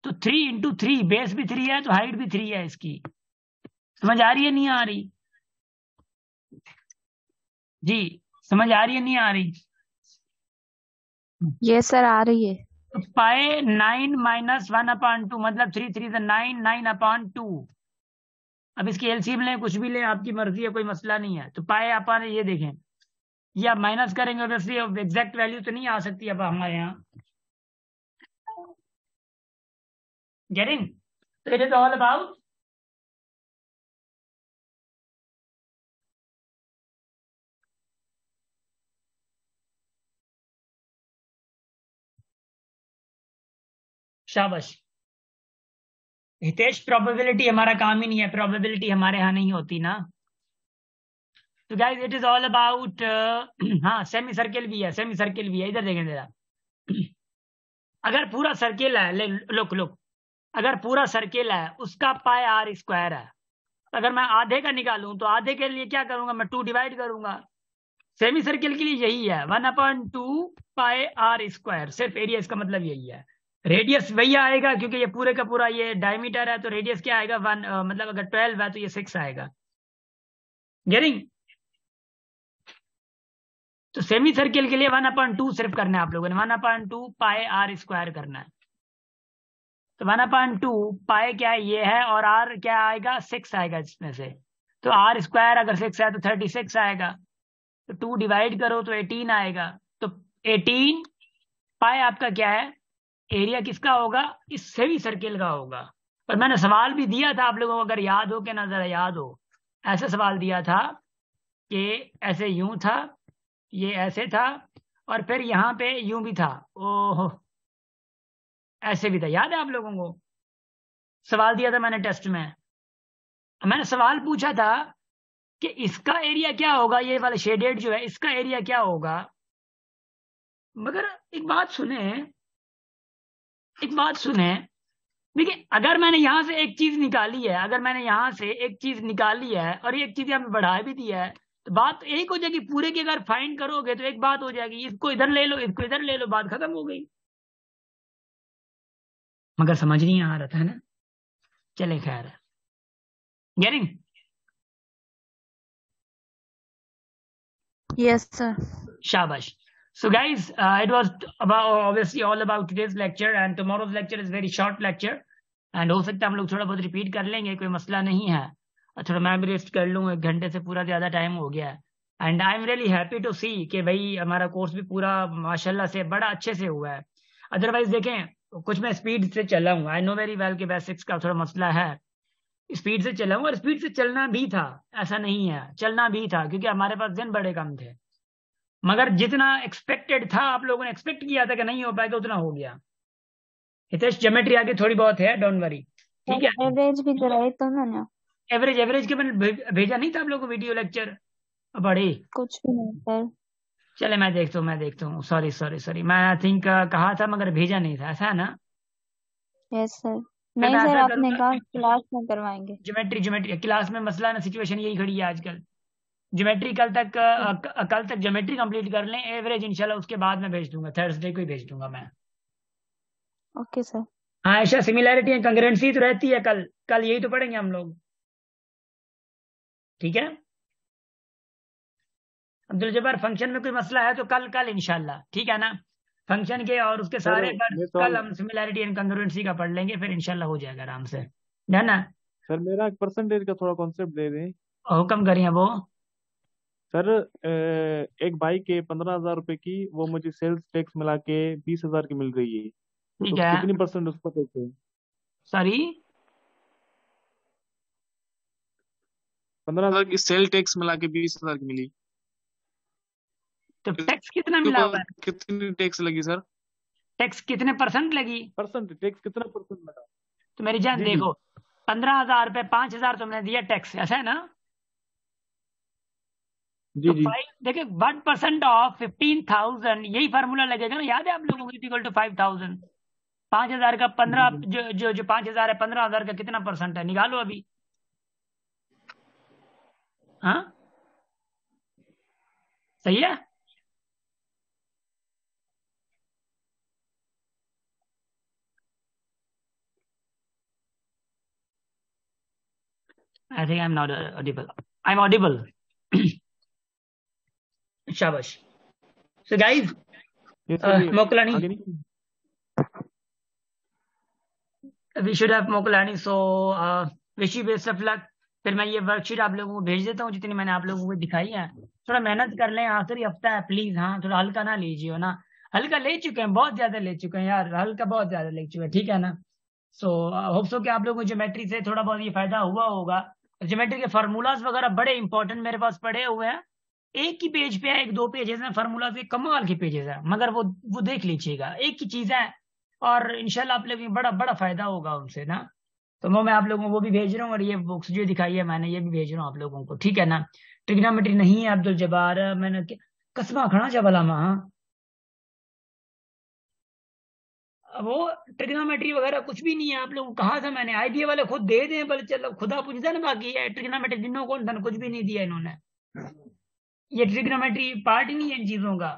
तो 3 इंटू 3, बेस भी 3 है तो हाइट भी 3 है इसकी। समझ आ रही है नहीं आ रही? जी समझ आ रही है नहीं आ रही? ये सर आ रही है। तो पाए 9 माइनस 1/2 मतलब 3 3 9 9/2। अब इसकी एलसीएम लें, कुछ भी लें, आपकी मर्जी है, कोई मसला नहीं है। तो पाए अपन ये देखें, ये आप माइनस करेंगे ऑब्वियसली एग्जैक्ट वैल्यू तो नहीं आ सकती अब हमारे यहाँ। गेटिंग? तो इट इज ऑल अबाउट शाबाश हितेश, प्रोबेबिलिटी हमारा काम ही नहीं है, प्रोबेबिलिटी हमारे यहाँ नहीं होती ना। तो guys it is all about, हाँ सेमी सर्किल भी है, सेमी सर्किल भी है, इधर देखें जरा। अगर पूरा सर्किल है, लुक लुक, अगर पूरा सर्किल है उसका पाई r स्क्वायर है, अगर मैं आधे का निकालूं तो आधे के लिए क्या करूंगा, मैं 2 डिवाइड करूंगा। सेमी सर्किल के लिए यही है, 1/2 पाई r स्क्वायर, सिर्फ एरिया इसका मतलब यही है। रेडियस वही आएगा क्योंकि ये पूरे का पूरा ये डायमीटर है, तो रेडियस क्या आएगा 1, मतलब अगर 12 है तो ये 6 आएगा। गेटिंग? तो सेमी सर्किल के लिए 1/2 सिर्फ करना है आप लोगों ने, 1/2 पाई r स्क्वायर करना है। तो 1/2 पाई क्या है, ये है, और r क्या आएगा, 6 आएगा इसमें से। तो r स्क्वायर अगर 6 है तो 36 आएगा, तो 2 डिवाइड करो तो 18 आएगा। तो 18 पाई आपका क्या है, एरिया किसका होगा, इस सेमी सर्किल का होगा। पर मैंने सवाल भी दिया था आप लोगों को, अगर याद हो, क्या ना जरा याद हो, ऐसे सवाल दिया था कि ऐसे यूं था, ये ऐसे था, और फिर यहाँ पे यूं भी था, ओहो ऐसे भी था, याद है आप लोगों को? सवाल दिया था मैंने टेस्ट में, मैंने सवाल पूछा था कि इसका एरिया क्या होगा, ये वाला शेडेड जो है इसका एरिया क्या होगा। मगर एक बात सुने, एक बात सुने, देखिए अगर मैंने यहां से एक चीज निकाली है, अगर मैंने यहां से एक चीज निकाली है और एक चीज यहाँ पे बढ़ा भी दिया है, तो बात एक हो जाएगी, पूरे की अगर फाइंड करोगे तो एक बात हो जाएगी, इसको इधर ले लो, इसको इधर ले लो, बात खत्म हो गई। मगर समझ नहीं आ रहा था ना, चले खैर। Getting? Yes sir. Shabash. So guys, it was about obviously all about today's lecture, and tomorrow's lecture is very short lecture, and हो सकता है हम लोग थोड़ा बहुत रिपीट कर लेंगे, कोई मसला नहीं है, और थोड़ा मैं भी रेस्ट कर लूँ, 1 घंटे से पूरा ज़्यादा टाइम हो गया है। And I am really happy to see कि भाई हमारा कोर्स भी पूरा माशाल्लाह से बड़ा अच्छे से हुआ है। अदरवाइज देखें कुछ मैं स्पीड से चला हूँ, आई नो वेरी वेल कि बेसिक्स का थोड़ा मसला है, स्पीड से चला हूँ, और स्पीड से चलना भी था, ऐसा नहीं है, चलना भी था, क्योंकि हमारे पास दिन बड़े कम थे। मगर जितना एक्सपेक्टेड था, आप लोगों ने एक्सपेक्ट किया था कि नहीं हो पाएगा, उतना हो गया। हितेश ज्योमेट्री आगे थोड़ी बहुत है, डोंट वरी, ठीक है। एवरेज भी कराई तो मैंने। एवरेज, एवरेज के मैंने भेजा नहीं था आप लोगों को वीडियो लेक्चर, बड़े कुछ भी नहीं सर। चले मैं देखता हूँ, सॉरी सॉरी सॉरी, मैं आई थिंक कहा था मगर भेजा नहीं था, ऐसा है ना? Yes sir. फिर नहीं मैं सर, ऐसा आपने करूंगा, कहा क्लास में करवाएंगे। ज्योमेट्री ज्योमेट्री क्लास में मसला ना, सिचुएशन यही खड़ी है आजकल। ज्योमेट्री कल तक ज्योमेट्री कंप्लीट कर लें, एवरेज इंशाल्लाह उसके बाद में भेज दूंगा, थर्सडे को ही भेज दूंगा मैं। Okay sir. हाँ ऐसा सिमिलैरिटी एंड कंग्रुएंसी तो रहती है, कल कल यही तो पढ़ेंगे हम लोग, ठीक है। अब्दुल जब्बार फंक्शन में कोई मसला है तो कल कल इंशाल्लाह, ठीक है ना, फंक्शन के और उसके सारे पर ये तो कल हम सिमिलैरिटी एंड कंग्रुएंसी का पढ़ लेंगे, फिर इंशाल्लाह हो जाएगा आराम से, है ना? सर मेरा परसेंटेज का थोड़ा कॉन्सेप्ट दे दें। हुक्म करिए वो। सर एक बाइक के 15,000 रुपए की, वो मुझे सेल्स टैक्स मिला के 20,000 की मिल रही है, ठीक तो है, कितनी परसेंट उसका टैक्स है? सॉरी 15,000 की सेल टैक्स मिला के 20,000 की मिली। तो टैक्स कितना मिला हुआ है? कितनी टैक्स लगी सर? टैक्स कितने परसेंट लगी? परसेंट टैक्स कितना परसेंट लगा? तो मेरी जान जी जी देखो 15,000 रुपए 5,000 तुमने दिया टैक्स, ऐसा है ना? जी तो जी 5 देखिए 1% ऑफ 15,000, यही फार्मूला लगेगा ना, याद है आप लोगों को? Equal to 5,000। 5,000 का 15 जो 5,000 है 15,000 का कितना परसेंट है, निकालो अभी। हाँ सही है। I think I am not audible. I am audible. शाबाश। सो गाइस ये सर मोकलानी, आगे नहीं। वी शुड हैव मोकलानी। So wish you best of luck. फिर मैं ये वर्कशीट आप लोगों को भेज देता हूँ जितनी मैंने आप लोगों को दिखाई है। थोड़ा मेहनत कर लें, आखिरी हफ्ता है प्लीज। हाँ थोड़ा हल्का ना लीजिए हो ना, हल्का ले चुके हैं, बहुत ज्यादा ले चुके हैं यार, हल्का बहुत ज्यादा ले चुके हैं, ठीक है ना? सो होप सो कि आप लोगों को ज्योमेट्री से थोड़ा बहुत ये फायदा हुआ होगा। ज्योमेट्री के फार्मूलाज वगैरह बड़े इंपॉर्टेंट मेरे पास पड़े हुए हैं। एक ही पेज पे है, एक दो पेजेस हैं फार्मूलाज के, कमाल के पेजेस है, मगर वो देख लीजिएगा, एक ही चीज है। और इंशाल्लाह आप लोगों को बड़ा बड़ा फायदा होगा उनसे ना। तो मैं आप लोगों को वो भी भेज रहा हूँ, और ये बुक्स जो दिखाई है मैंने ये भी भेज रहा हूँ आप लोगों को, ठीक है ना? ट्रिग्नोमेट्री नहीं है अब्दुल जब्बार, मैंने कसमा खड़ा जबला हाँ। वो ट्रिग्नोमेट्री वगैरह कुछ भी नहीं है, आप लोगों को कहा था मैंने, आईबीए वाले खुद दे दें, बल्कि चलो खुदा पूछता ना, बाकी है ट्रिग्नोमेट्री जिन्हों को कुछ भी नहीं दिया इन्होंने। ये ट्रिग्नोमेट्री पार्ट ही नहीं है इन चीजों का।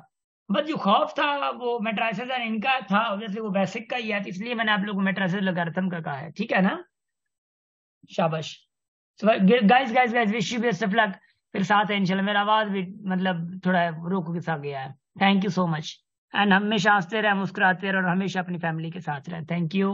बस जो खौफ था वो मेट्राइसेस और इनका था, ऑब्वियसली वो बेसिक का ही है, तो इसलिए मैंने आप लोगों को मेट्राइसेस लोगरिथम का कहा है, ठीक है ना? शाबाश। Guys guys guys wish you best of luck. फिर साथ है इंशाल्लाह। मेरा आवाज भी मतलब थोड़ा रोक के सा गया है। Thank you so much. And हमेशा हंसते रहे, मुस्कुराते रहे, और हमेशा अपनी फैमिली के साथ रहे। Thank you.